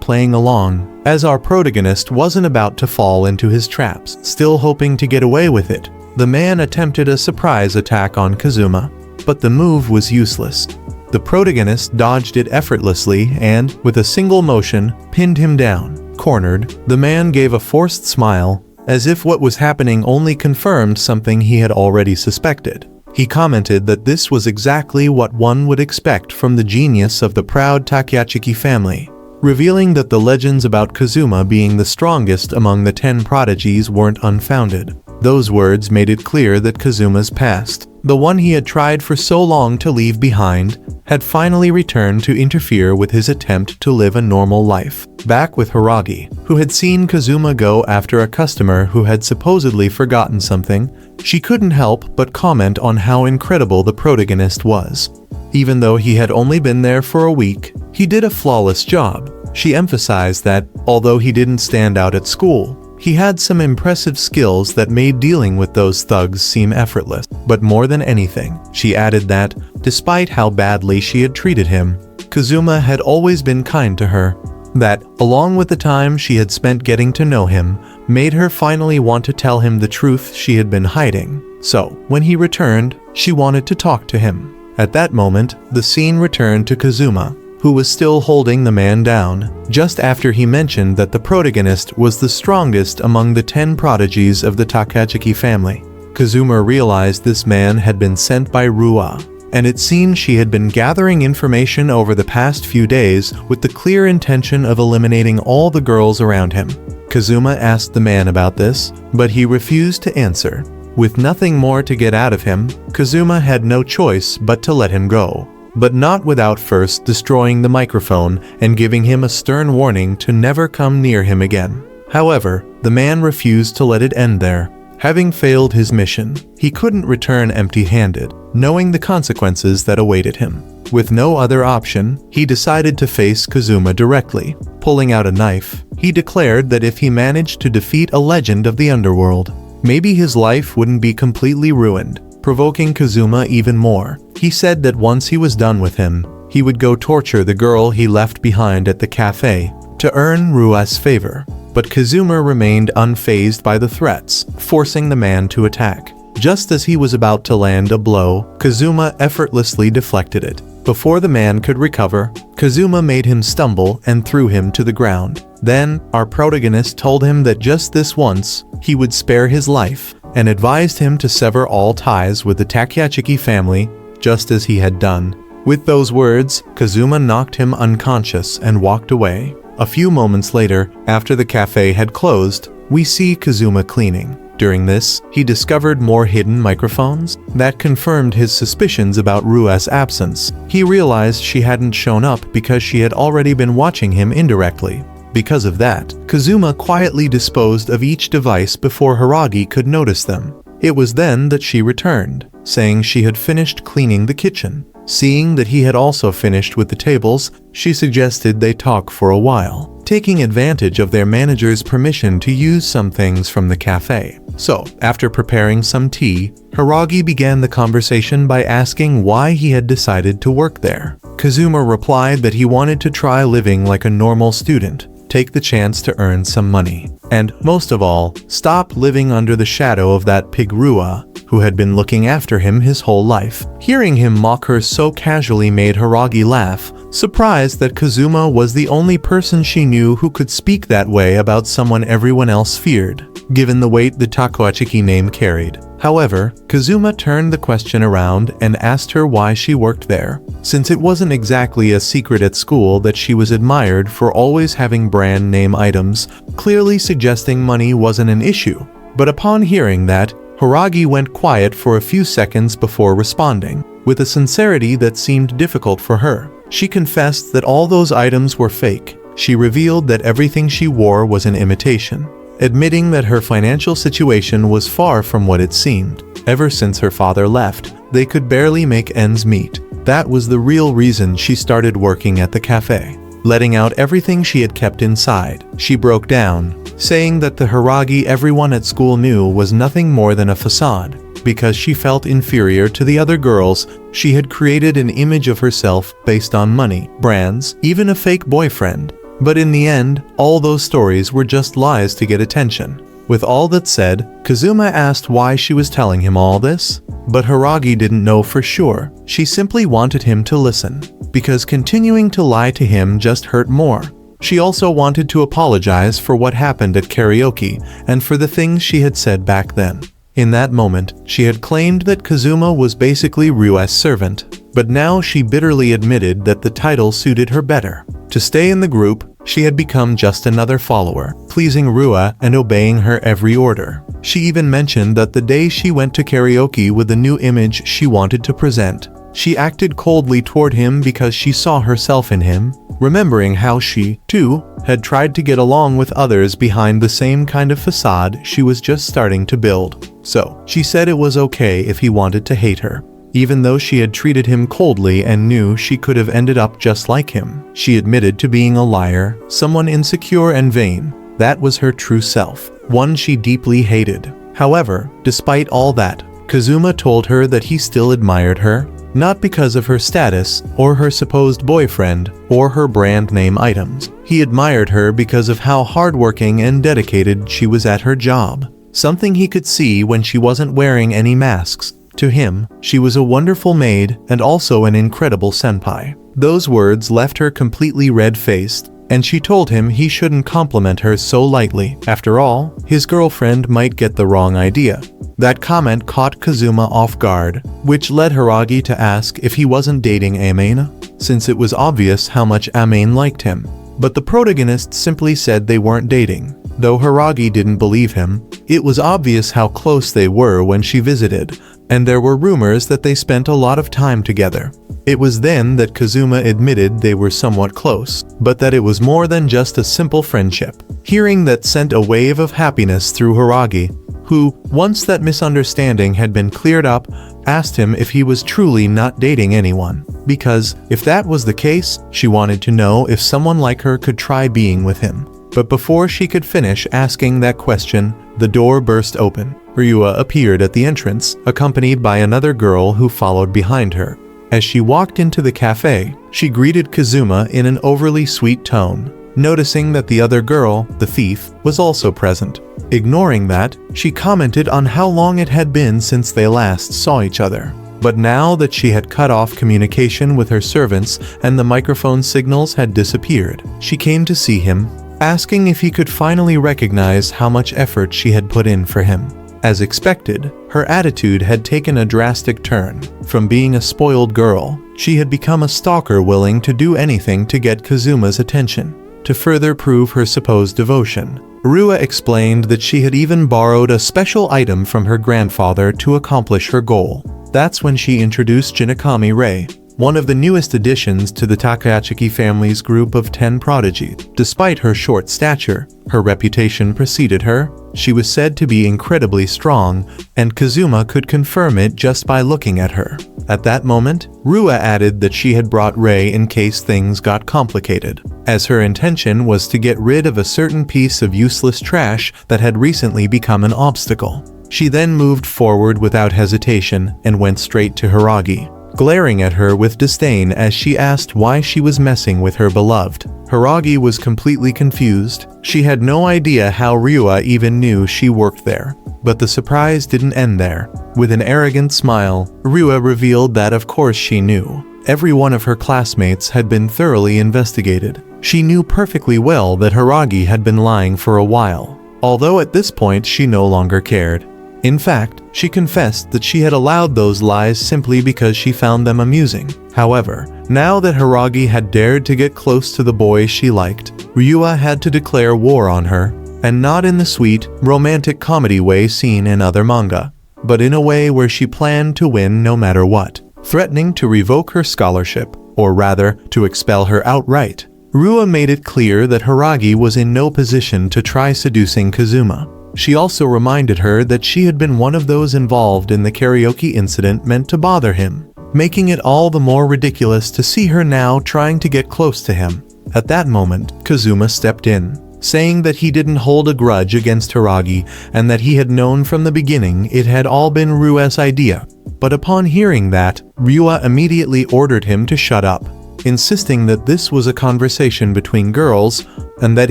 playing along, as our protagonist wasn't about to fall into his traps. Still hoping to get away with it, the man attempted a surprise attack on Kazuma, but the move was useless. The protagonist dodged it effortlessly and, with a single motion, pinned him down. Cornered, the man gave a forced smile, as if what was happening only confirmed something he had already suspected. He commented that this was exactly what one would expect from the genius of the proud Takayachiki family, revealing that the legends about Kazuma being the strongest among the 10 prodigies weren't unfounded. Those words made it clear that Kazuma's past, the one he had tried for so long to leave behind, had finally returned to interfere with his attempt to live a normal life. Back with Hiragi, who had seen Kazuma go after a customer who had supposedly forgotten something, she couldn't help but comment on how incredible the protagonist was. Even though he had only been there for a week, he did a flawless job. She emphasized that, although he didn't stand out at school, he had some impressive skills that made dealing with those thugs seem effortless. But more than anything, she added that, despite how badly she had treated him, Kazuma had always been kind to her. That, along with the time she had spent getting to know him, made her finally want to tell him the truth she had been hiding. So, when he returned, she wanted to talk to him. At that moment, the scene returned to Kazuma, who was still holding the man down, just after he mentioned that the protagonist was the strongest among the 10 prodigies of the Takayachiki family. Kazuma realized this man had been sent by Rua, and it seemed she had been gathering information over the past few days with the clear intention of eliminating all the girls around him. Kazuma asked the man about this, but he refused to answer. With nothing more to get out of him, Kazuma had no choice but to let him go, but not without first destroying the microphone and giving him a stern warning to never come near him again. However, the man refused to let it end there. Having failed his mission, he couldn't return empty-handed, knowing the consequences that awaited him. With no other option, he decided to face Kazuma directly. Pulling out a knife, he declared that if he managed to defeat a legend of the underworld, maybe his life wouldn't be completely ruined, provoking Kazuma even more. He said that once he was done with him, he would go torture the girl he left behind at the cafe to earn Rua's favor. But Kazuma remained unfazed by the threats, forcing the man to attack. Just as he was about to land a blow, Kazuma effortlessly deflected it. Before the man could recover, Kazuma made him stumble and threw him to the ground. Then, our protagonist told him that just this once, he would spare his life, and advised him to sever all ties with the Takayachiki family, just as he had done. With those words, Kazuma knocked him unconscious and walked away. A few moments later, after the cafe had closed, we see Kazuma cleaning. During this, he discovered more hidden microphones that confirmed his suspicions about Rua's absence. He realized she hadn't shown up because she had already been watching him indirectly. Because of that, Kazuma quietly disposed of each device before Hiragi could notice them. It was then that she returned, saying she had finished cleaning the kitchen. Seeing that he had also finished with the tables, she suggested they talk for a while, taking advantage of their manager's permission to use some things from the cafe. So, after preparing some tea, Hiragi began the conversation by asking why he had decided to work there. Kazuma replied that he wanted to try living like a normal student, take the chance to earn some money, and, most of all, stop living under the shadow of that pig Rua, who had been looking after him his whole life. Hearing him mock her so casually made Hiragi laugh, surprised that Kazuma was the only person she knew who could speak that way about someone everyone else feared, given the weight the Takayachiki name carried. However, Kazuma turned the question around and asked her why she worked there, since it wasn't exactly a secret at school that she was admired for always having brand name items, clearly suggesting money wasn't an issue. But upon hearing that, Hiragi went quiet for a few seconds before responding, with a sincerity that seemed difficult for her. She confessed that all those items were fake. She revealed that everything she wore was an imitation, admitting that her financial situation was far from what it seemed. Ever since her father left, they could barely make ends meet. That was the real reason she started working at the cafe, letting out everything she had kept inside. She broke down, saying that the Hiragi everyone at school knew was nothing more than a facade. Because she felt inferior to the other girls, she had created an image of herself based on money, brands, even a fake boyfriend. But in the end, all those stories were just lies to get attention. With all that said, Kazuma asked why she was telling him all this, but Hiragi didn't know for sure. She simply wanted him to listen, because continuing to lie to him just hurt more. She also wanted to apologize for what happened at karaoke and for the things she had said back then. In that moment, she had claimed that Kazuma was basically Ryua's servant, but now she bitterly admitted that the title suited her better. To stay in the group, she had become just another follower, pleasing Ryua and obeying her every order. She even mentioned that the day she went to karaoke with the new image she wanted to present, she acted coldly toward him because she saw herself in him, remembering how she, too, had tried to get along with others behind the same kind of facade she was just starting to build. So, she said it was okay if he wanted to hate her. Even though she had treated him coldly and knew she could have ended up just like him, she admitted to being a liar, someone insecure and vain. That was her true self, one she deeply hated. However, despite all that, Kazuma told her that he still admired her, not because of her status, or her supposed boyfriend, or her brand name items. He admired her because of how hardworking and dedicated she was at her job, something he could see when she wasn't wearing any masks. To him, she was a wonderful maid and also an incredible senpai. Those words left her completely red-faced, and she told him he shouldn't compliment her so lightly. After all, his girlfriend might get the wrong idea. That comment caught Kazuma off guard, which led Hiragi to ask if he wasn't dating Amane, since it was obvious how much Amane liked him. But the protagonist simply said they weren't dating. Though Hiragi didn't believe him, it was obvious how close they were when she visited, and there were rumors that they spent a lot of time together. It was then that Kazuma admitted they were somewhat close, but that it was more than just a simple friendship. Hearing that sent a wave of happiness through Hiragi, who, once that misunderstanding had been cleared up, asked him if he was truly not dating anyone. Because, if that was the case, she wanted to know if someone like her could try being with him. But before she could finish asking that question, the door burst open. Ryua appeared at the entrance, accompanied by another girl who followed behind her. As she walked into the cafe, she greeted Kazuma in an overly sweet tone, noticing that the other girl, the thief, was also present. Ignoring that, she commented on how long it had been since they last saw each other. But now that she had cut off communication with her servants and the microphone signals had disappeared, she came to see him, asking if he could finally recognize how much effort she had put in for him. As expected, her attitude had taken a drastic turn. From being a spoiled girl, she had become a stalker willing to do anything to get Kazuma's attention. To further prove her supposed devotion, Ryua explained that she had even borrowed a special item from her grandfather to accomplish her goal. That's when she introduced Jinakami Rei, one of the newest additions to the Takayachiki family's group of 10 prodigies. Despite her short stature, her reputation preceded her. She was said to be incredibly strong, and Kazuma could confirm it just by looking at her. At that moment, Ryua added that she had brought Rei in case things got complicated, as her intention was to get rid of a certain piece of useless trash that had recently become an obstacle. She then moved forward without hesitation and went straight to Hiragi, glaring at her with disdain as she asked why she was messing with her beloved. Hiragi was completely confused. She had no idea how Ryua even knew she worked there. But the surprise didn't end there. With an arrogant smile, Ryua revealed that of course she knew. Every one of her classmates had been thoroughly investigated. She knew perfectly well that Hiragi had been lying for a while, although at this point she no longer cared. In fact, she confessed that she had allowed those lies simply because she found them amusing. However, now that Hiragi had dared to get close to the boy she liked, Ryua had to declare war on her, and not in the sweet, romantic comedy way seen in other manga. but in a way where she planned to win no matter what, threatening to revoke her scholarship, or rather, to expel her outright. Rua made it clear that Haragi was in no position to try seducing Kazuma. She also reminded her that she had been one of those involved in the karaoke incident meant to bother him, making it all the more ridiculous to see her now trying to get close to him. At that moment, Kazuma stepped in, saying that he didn't hold a grudge against Haragi and that he had known from the beginning it had all been Rua's idea. But upon hearing that, Rua immediately ordered him to shut up, insisting that this was a conversation between girls and that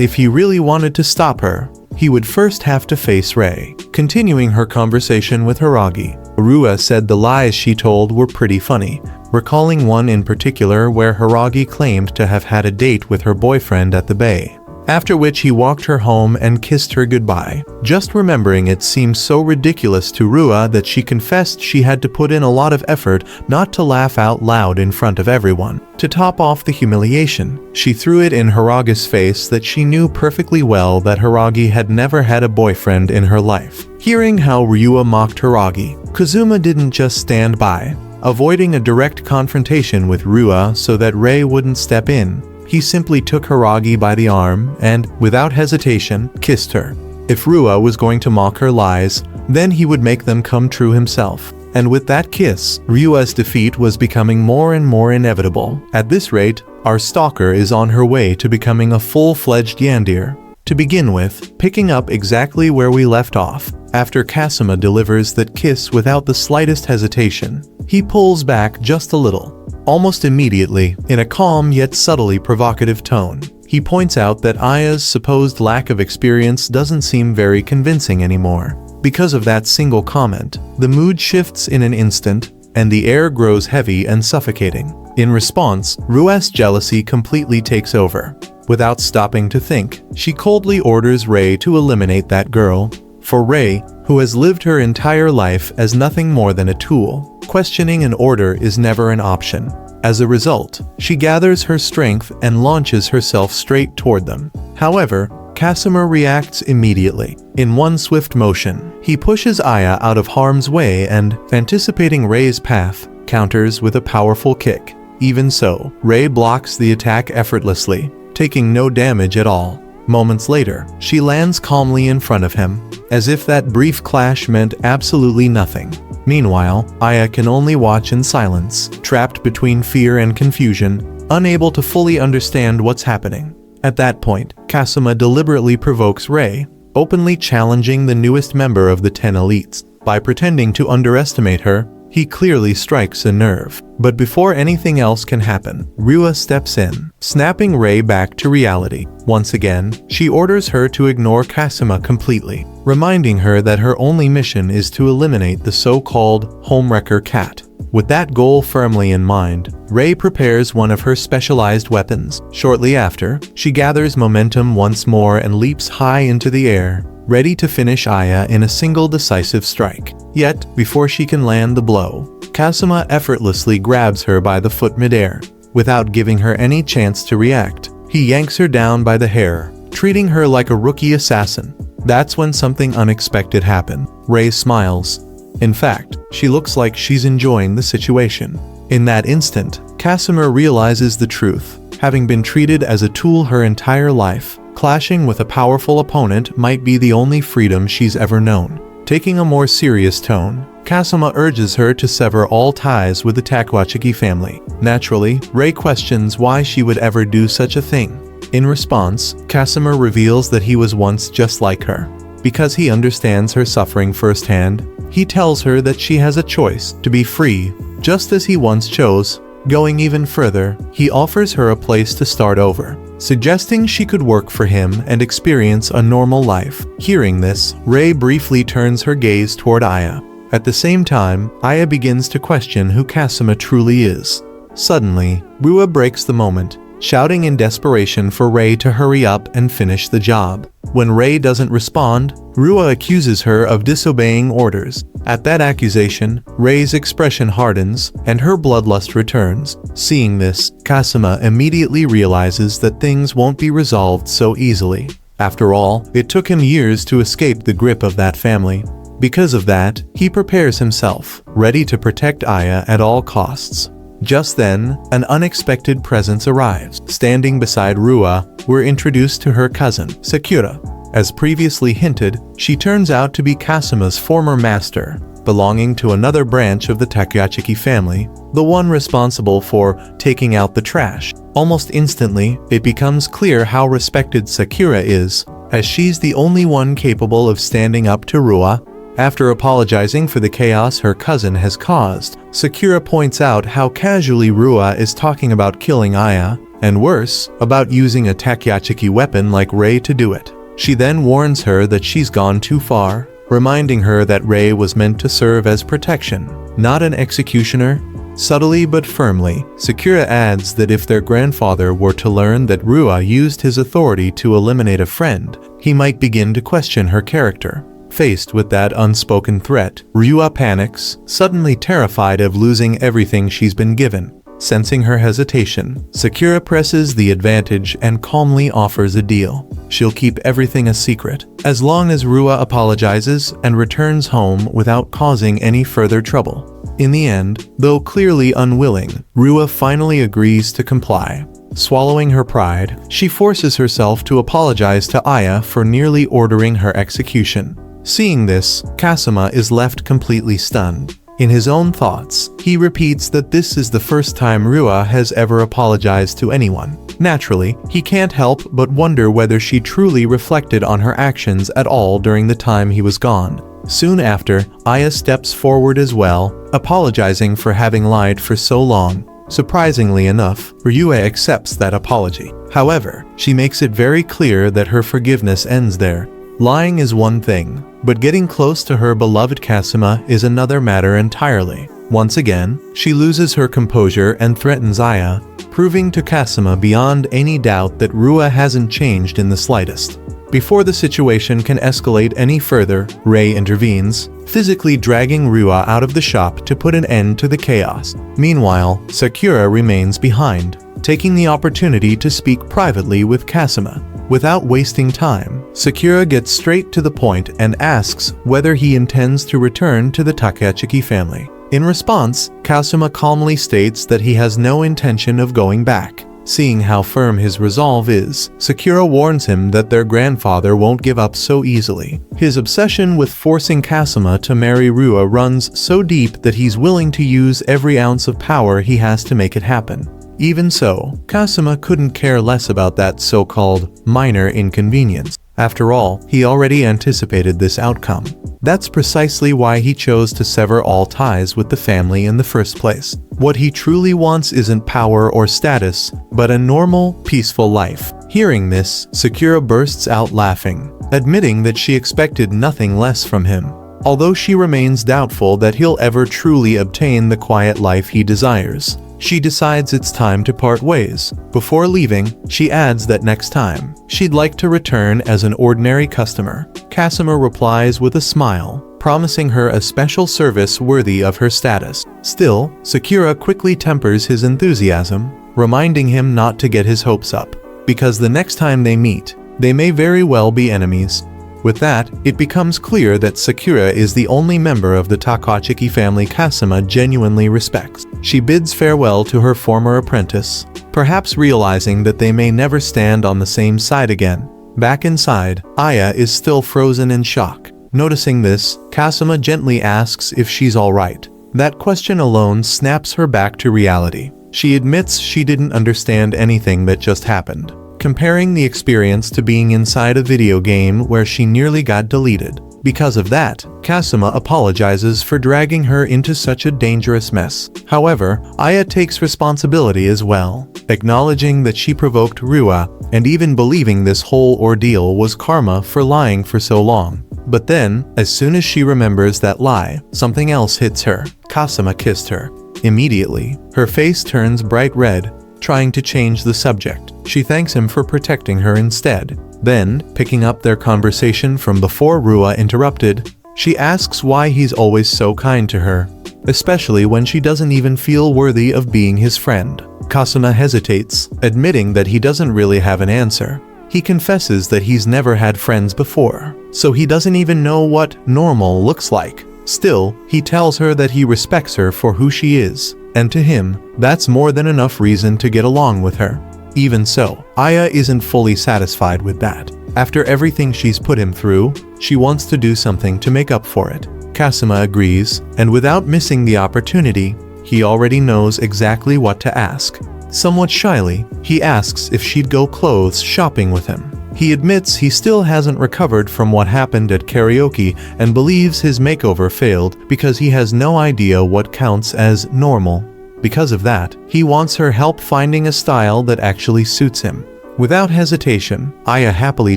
if he really wanted to stop her, he would first have to face Rei. Continuing her conversation with Haragi, Rua said the lies she told were pretty funny, recalling one in particular where Haragi claimed to have had a date with her boyfriend at the bay, after which he walked her home and kissed her goodbye. Just remembering it seemed so ridiculous to Rua that she confessed she had to put in a lot of effort not to laugh out loud in front of everyone. To top off the humiliation, she threw it in Haragi's face that she knew perfectly well that Haragi had never had a boyfriend in her life. Hearing how Rua mocked Haragi, Kazuma didn't just stand by, avoiding a direct confrontation with Rua so that Rei wouldn't step in. He simply took Haragi by the arm and, without hesitation, kissed her. If Rua was going to mock her lies, then he would make them come true himself. And with that kiss, Rua's defeat was becoming more and more inevitable. At this rate, our stalker is on her way to becoming a full-fledged yandere. To begin with, picking up exactly where we left off, after Kasuma delivers that kiss without the slightest hesitation, he pulls back just a little. Almost immediately, in a calm yet subtly provocative tone, he points out that Aya's supposed lack of experience doesn't seem very convincing anymore. Because of that single comment, the mood shifts in an instant, and the air grows heavy and suffocating. In response, Rua's jealousy completely takes over. Without stopping to think, she coldly orders Rei to eliminate that girl. For Rei, who has lived her entire life as nothing more than a tool, questioning an order is never an option. As a result, she gathers her strength and launches herself straight toward them. However, Kasuma reacts immediately. In one swift motion, he pushes Aya out of harm's way and, anticipating Rei's path, counters with a powerful kick. Even so, Rei blocks the attack effortlessly, taking no damage at all. Moments later, she lands calmly in front of him, as if that brief clash meant absolutely nothing. Meanwhile, Aya can only watch in silence, trapped between fear and confusion, unable to fully understand what's happening. At that point, Kasuma deliberately provokes Rei, openly challenging the newest member of the 10 elites. By pretending to underestimate her, he clearly strikes a nerve. But before anything else can happen, Rua steps in, snapping Rei back to reality. Once again, she orders her to ignore Kasuma completely, reminding her that her only mission is to eliminate the so-called homewrecker cat. With that goal firmly in mind, Rei prepares one of her specialized weapons. Shortly after, she gathers momentum once more and leaps high into the air, ready to finish Aya in a single decisive strike. Yet, before she can land the blow, Kasuma effortlessly grabs her by the foot midair. Without giving her any chance to react, he yanks her down by the hair, treating her like a rookie assassin. That's when something unexpected happened. Rei smiles. In fact, she looks like she's enjoying the situation. In that instant, Kasuma realizes the truth. Having been treated as a tool her entire life, clashing with a powerful opponent might be the only freedom she's ever known. Taking a more serious tone, Kasuma urges her to sever all ties with the Takawachiki family. Naturally, Rei questions why she would ever do such a thing. In response, Kasuma reveals that he was once just like her. Because he understands her suffering firsthand, he tells her that she has a choice to be free, just as he once chose. Going even further, he offers her a place to start over, suggesting she could work for him and experience a normal life. Hearing this, Rei briefly turns her gaze toward Aya. At the same time, Aya begins to question who Kasuma truly is. Suddenly, Rua breaks the moment, shouting in desperation for Rei to hurry up and finish the job. When Rei doesn't respond, Rua accuses her of disobeying orders. At that accusation, Rei's expression hardens, and her bloodlust returns. Seeing this, Kasuma immediately realizes that things won't be resolved so easily. After all, it took him years to escape the grip of that family. Because of that, he prepares himself, ready to protect Aya at all costs. Just then, an unexpected presence arrives. Standing beside Rua, we're introduced to her cousin, Sakura. As previously hinted, she turns out to be Kasuma's former master, belonging to another branch of the Takayachiki family, the one responsible for taking out the trash. Almost instantly, it becomes clear how respected Sakura is, as she's the only one capable of standing up to Rua. After apologizing for the chaos her cousin has caused, Sakura points out how casually Rua is talking about killing Aya, and worse, about using a Takayachiki weapon like Rei to do it. She then warns her that she's gone too far, reminding her that Rei was meant to serve as protection, not an executioner. Subtly but firmly, Sakura adds that if their grandfather were to learn that Rua used his authority to eliminate a friend, he might begin to question her character. Faced with that unspoken threat, Rua panics, suddenly terrified of losing everything she's been given. Sensing her hesitation, Sakura presses the advantage and calmly offers a deal. She'll keep everything a secret, as long as Rua apologizes and returns home without causing any further trouble. In the end, though clearly unwilling, Rua finally agrees to comply. Swallowing her pride, she forces herself to apologize to Aya for nearly ordering her execution. Seeing this, Kasuma is left completely stunned. In his own thoughts, he repeats that this is the first time Rua has ever apologized to anyone. Naturally, he can't help but wonder whether she truly reflected on her actions at all during the time he was gone. Soon after, Aya steps forward as well, apologizing for having lied for so long. Surprisingly enough, Ryue accepts that apology. However, she makes it very clear that her forgiveness ends there. Lying is one thing, but getting close to her beloved Kasuma is another matter entirely. Once again, she loses her composure and threatens Aya, proving to Kasuma beyond any doubt that Rua hasn't changed in the slightest. Before the situation can escalate any further, Rei intervenes, physically dragging Rua out of the shop to put an end to the chaos. Meanwhile, Sakura remains behind, taking the opportunity to speak privately with Kasuma. Without wasting time, Sakura gets straight to the point and asks whether he intends to return to the Takayachiki family. In response, Kasuma calmly states that he has no intention of going back. Seeing how firm his resolve is, Sakura warns him that their grandfather won't give up so easily. His obsession with forcing Kasuma to marry Rua runs so deep that he's willing to use every ounce of power he has to make it happen. Even so, Kasuma couldn't care less about that so-called minor inconvenience. After all, he already anticipated this outcome. That's precisely why he chose to sever all ties with the family in the first place. What he truly wants isn't power or status, but a normal, peaceful life. Hearing this, Sakura bursts out laughing, admitting that she expected nothing less from him. Although she remains doubtful that he'll ever truly obtain the quiet life he desires, she decides it's time to part ways. Before leaving, she adds that next time, she'd like to return as an ordinary customer. Kasuma replies with a smile, promising her a special service worthy of her status. Still, Sakura quickly tempers his enthusiasm, reminding him not to get his hopes up, because the next time they meet, they may very well be enemies. With that, it becomes clear that Sakura is the only member of the Takayachiki family Kasuma genuinely respects. She bids farewell to her former apprentice, perhaps realizing that they may never stand on the same side again. Back inside, Aya is still frozen in shock. Noticing this, Kasuma gently asks if she's alright. That question alone snaps her back to reality. She admits she didn't understand anything that just happened, comparing the experience to being inside a video game where she nearly got deleted. Because of that, Kasuma apologizes for dragging her into such a dangerous mess. However, Aya takes responsibility as well, acknowledging that she provoked Rua, and even believing this whole ordeal was karma for lying for so long. But then, as soon as she remembers that lie, something else hits her. Kasuma kissed her. Immediately, her face turns bright red, trying to change the subject. She thanks him for protecting her instead. Then, picking up their conversation from before Rua interrupted, she asks why he's always so kind to her, especially when she doesn't even feel worthy of being his friend. Kasuma hesitates, admitting that he doesn't really have an answer. He confesses that he's never had friends before. so he doesn't even know what normal looks like. Still, he tells her that he respects her for who she is, and to him, that's more than enough reason to get along with her. Even so, Aya isn't fully satisfied with that. After everything she's put him through, she wants to do something to make up for it. Kasuma agrees, and without missing the opportunity, he already knows exactly what to ask. Somewhat shyly, he asks if she'd go clothes shopping with him. He admits he still hasn't recovered from what happened at karaoke and believes his makeover failed because he has no idea what counts as normal. Because of that, he wants her help finding a style that actually suits him. Without hesitation, Aya happily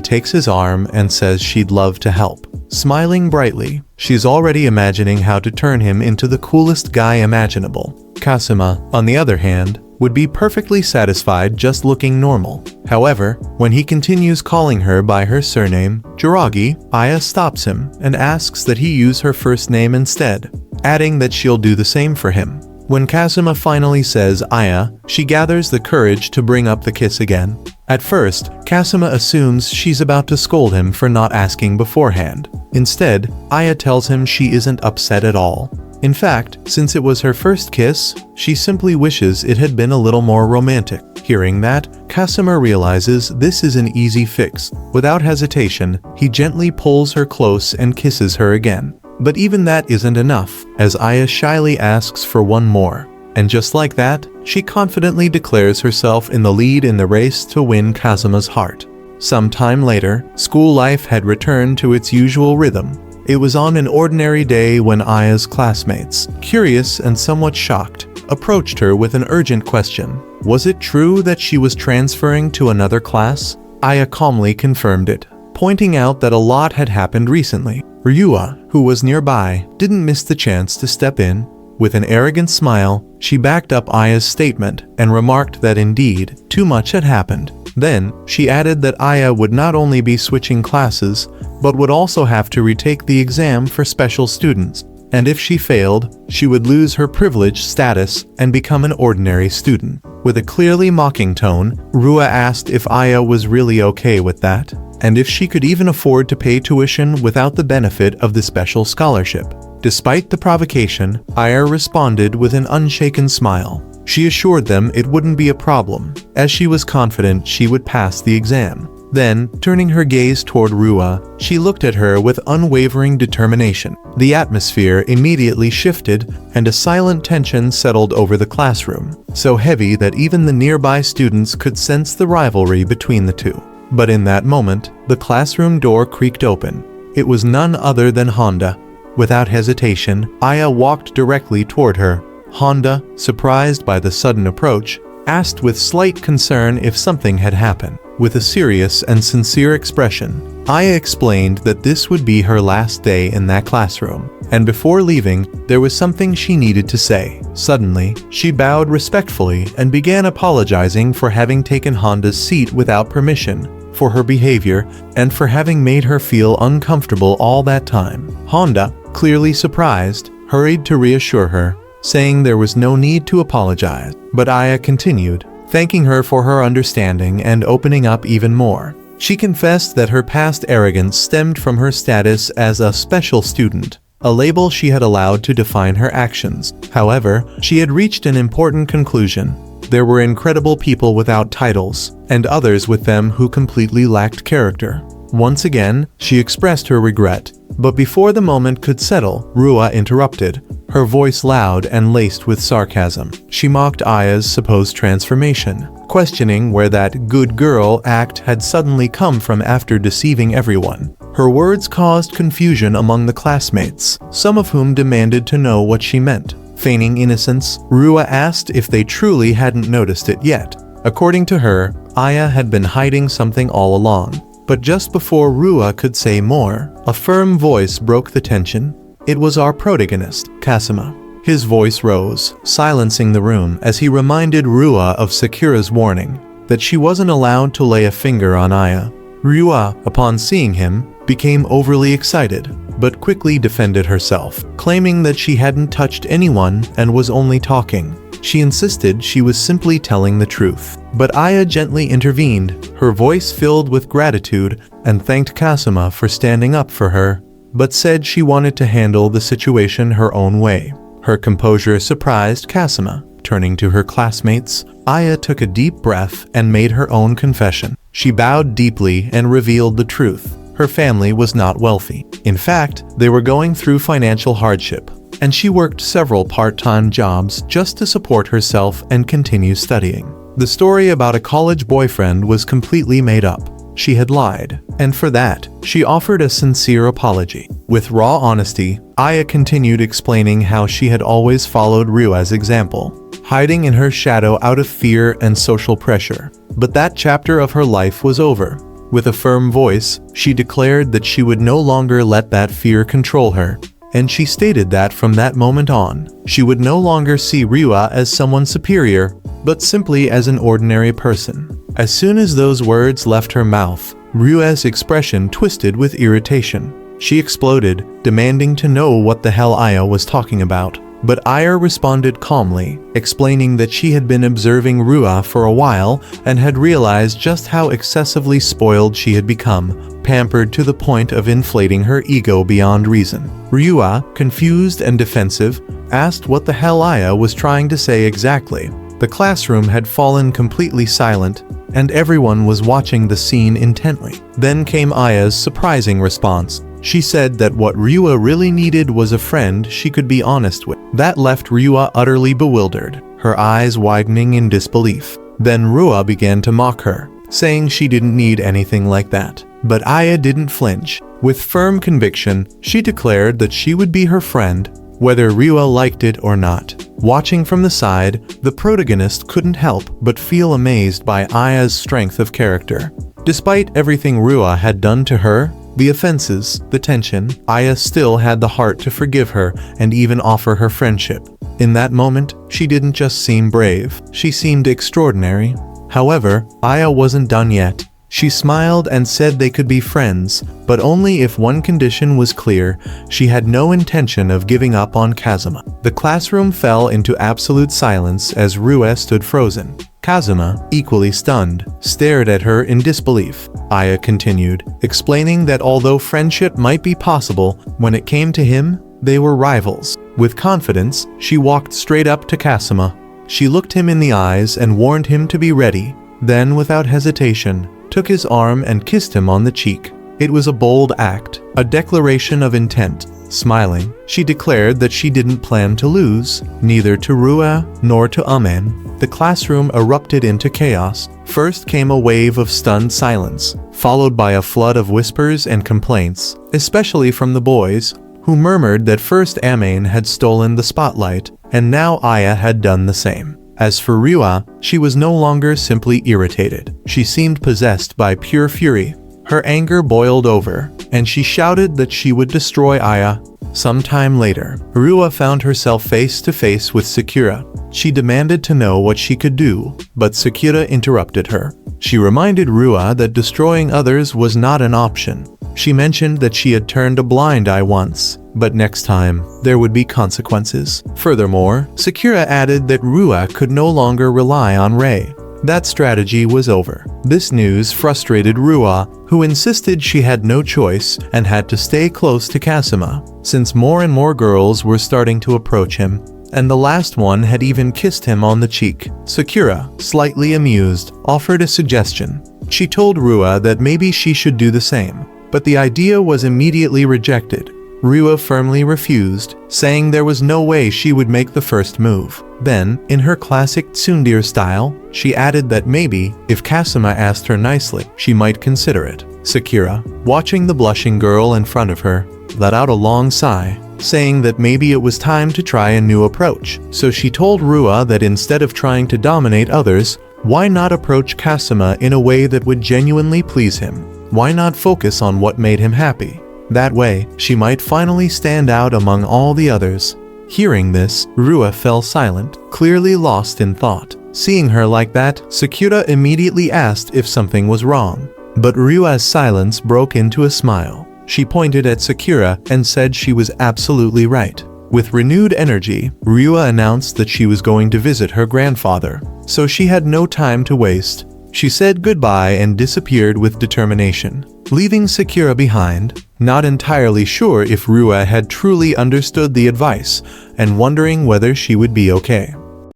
takes his arm and says she'd love to help. Smiling brightly, she's already imagining how to turn him into the coolest guy imaginable. Kasuma, on the other hand, would be perfectly satisfied just looking normal. However, when he continues calling her by her surname, Jiragi, Aya stops him and asks that he use her first name instead, adding that she'll do the same for him. When Kasuma finally says Aya, she gathers the courage to bring up the kiss again. At first, Kasuma assumes she's about to scold him for not asking beforehand. Instead, Aya tells him she isn't upset at all. In fact, since it was her first kiss, she simply wishes it had been a little more romantic. Hearing that, Kasuma realizes this is an easy fix. Without hesitation, he gently pulls her close and kisses her again. But even that isn't enough, as Aya shyly asks for one more. And just like that, she confidently declares herself in the lead in the race to win Kasuma's heart. Some time later, school life had returned to its usual rhythm. It was on an ordinary day when Aya's classmates, curious and somewhat shocked, approached her with an urgent question. Was it true that she was transferring to another class? Aya calmly confirmed it, pointing out that a lot had happened recently. Ryua, who was nearby, didn't miss the chance to step in. With an arrogant smile, she backed up Aya's statement and remarked that indeed, too much had happened. Then, she added that Aya would not only be switching classes, but would also have to retake the exam for special students, and if she failed, she would lose her privileged status and become an ordinary student. With a clearly mocking tone, Rua asked if Aya was really okay with that, and if she could even afford to pay tuition without the benefit of the special scholarship. Despite the provocation, Aya responded with an unshaken smile. She assured them it wouldn't be a problem, as she was confident she would pass the exam. Then, turning her gaze toward Rua, she looked at her with unwavering determination. The atmosphere immediately shifted, and a silent tension settled over the classroom, so heavy that even the nearby students could sense the rivalry between the two. But in that moment, the classroom door creaked open. It was none other than Honda. Without hesitation, Aya walked directly toward her. Honda, surprised by the sudden approach, asked with slight concern if something had happened. With a serious and sincere expression, Aya explained that this would be her last day in that classroom, and before leaving, there was something she needed to say. Suddenly, she bowed respectfully and began apologizing for having taken Honda's seat without permission, for her behavior, and for having made her feel uncomfortable all that time. Honda, clearly surprised, hurried to reassure her, saying there was no need to apologize. But Aya continued, thanking her for her understanding and opening up even more. She confessed that her past arrogance stemmed from her status as a special student, a label she had allowed to define her actions. However, she had reached an important conclusion. There were incredible people without titles, and others with them who completely lacked character. Once again, she expressed her regret, but before the moment could settle, Rua interrupted, her voice loud and laced with sarcasm. She mocked Aya's supposed transformation, questioning where that good girl act had suddenly come from after deceiving everyone. Her words caused confusion among the classmates, some of whom demanded to know what she meant. Feigning innocence, Rua asked if they truly hadn't noticed it yet. According to her, Aya had been hiding something all along. But just before Rua could say more, a firm voice broke the tension. It was our protagonist, Kasuma. His voice rose, silencing the room as he reminded Rua of Sakura's warning, that she wasn't allowed to lay a finger on Aya. Rua, upon seeing him, became overly excited, but quickly defended herself, claiming that she hadn't touched anyone and was only talking. She insisted she was simply telling the truth. But Aya gently intervened, her voice filled with gratitude, and thanked Kasuma for standing up for her, but said she wanted to handle the situation her own way. Her composure surprised Kasuma. Turning to her classmates, Aya took a deep breath and made her own confession. She bowed deeply and revealed the truth. Her family was not wealthy. In fact, they were going through financial hardship, and she worked several part-time jobs just to support herself and continue studying. The story about a college boyfriend was completely made up. She had lied, and for that, she offered a sincere apology. With raw honesty, Aya continued explaining how she had always followed Ryua's example, hiding in her shadow out of fear and social pressure. But that chapter of her life was over. With a firm voice, she declared that she would no longer let that fear control her, and she stated that from that moment on, she would no longer see Ryua as someone superior, but simply as an ordinary person. As soon as those words left her mouth, Ryua's expression twisted with irritation. She exploded, demanding to know what the hell Aya was talking about. But Aya responded calmly, explaining that she had been observing Ryua for a while and had realized just how excessively spoiled she had become, pampered to the point of inflating her ego beyond reason. Ryua, confused and defensive, asked what the hell Aya was trying to say exactly. The classroom had fallen completely silent, and everyone was watching the scene intently. Then came Aya's surprising response. She said that what Ryua really needed was a friend she could be honest with. That left Ryua utterly bewildered, her eyes widening in disbelief. Then Ryua began to mock her, saying she didn't need anything like that. But Aya didn't flinch. With firm conviction, she declared that she would be her friend, whether Ryua liked it or not. Watching from the side, the protagonist couldn't help but feel amazed by Aya's strength of character. Despite everything Ryua had done to her, the offenses, the tension, Aya still had the heart to forgive her and even offer her friendship. In that moment, she didn't just seem brave, she seemed extraordinary. However, Aya wasn't done yet. She smiled and said they could be friends, but only if one condition was clear: she had no intention of giving up on Kazuma. The classroom fell into absolute silence as Ryua stood frozen. Kazuma, equally stunned, stared at her in disbelief. Aya continued, explaining that although friendship might be possible, when it came to him, they were rivals. With confidence, she walked straight up to Kazuma. She looked him in the eyes and warned him to be ready, then without hesitation, took his arm and kissed him on the cheek. It was a bold act, a declaration of intent. Smiling, she declared that she didn't plan to lose, neither to Ryua nor to Amen. The classroom erupted into chaos. First came a wave of stunned silence, followed by a flood of whispers and complaints, especially from the boys, who murmured that first Amen had stolen the spotlight, and now Aya had done the same. As for Ryua, she was no longer simply irritated. She seemed possessed by pure fury. Her anger boiled over, and she shouted that she would destroy Aya. Sometime later, Ryua found herself face to face with Sakura. She demanded to know what she could do, but Sakura interrupted her. She reminded Ryua that destroying others was not an option. She mentioned that she had turned a blind eye once, but next time, there would be consequences. Furthermore, Sakura added that Ryua could no longer rely on Rei. That strategy was over. This news frustrated Ryua, who insisted she had no choice and had to stay close to Kazuma, since more and more girls were starting to approach him, and the last one had even kissed him on the cheek. Sakura, slightly amused, offered a suggestion. She told Ryua that maybe she should do the same, but the idea was immediately rejected. Ryua firmly refused, saying there was no way she would make the first move. Then, in her classic tsundere style, she added that maybe, if Kazuma asked her nicely, she might consider it. Sakura, watching the blushing girl in front of her, let out a long sigh, saying that maybe it was time to try a new approach. So she told Ryua that instead of trying to dominate others, why not approach Kazuma in a way that would genuinely please him? Why not focus on what made him happy? That way, she might finally stand out among all the others. Hearing this, Ryua fell silent, clearly lost in thought. Seeing her like that, Sakura immediately asked if something was wrong. But Ryua's silence broke into a smile. She pointed at Sakura and said she was absolutely right. With renewed energy, Ryua announced that she was going to visit her grandfather, so she had no time to waste. She said goodbye and disappeared with determination, leaving Sakura behind, not entirely sure if Ryua had truly understood the advice and wondering whether she would be okay.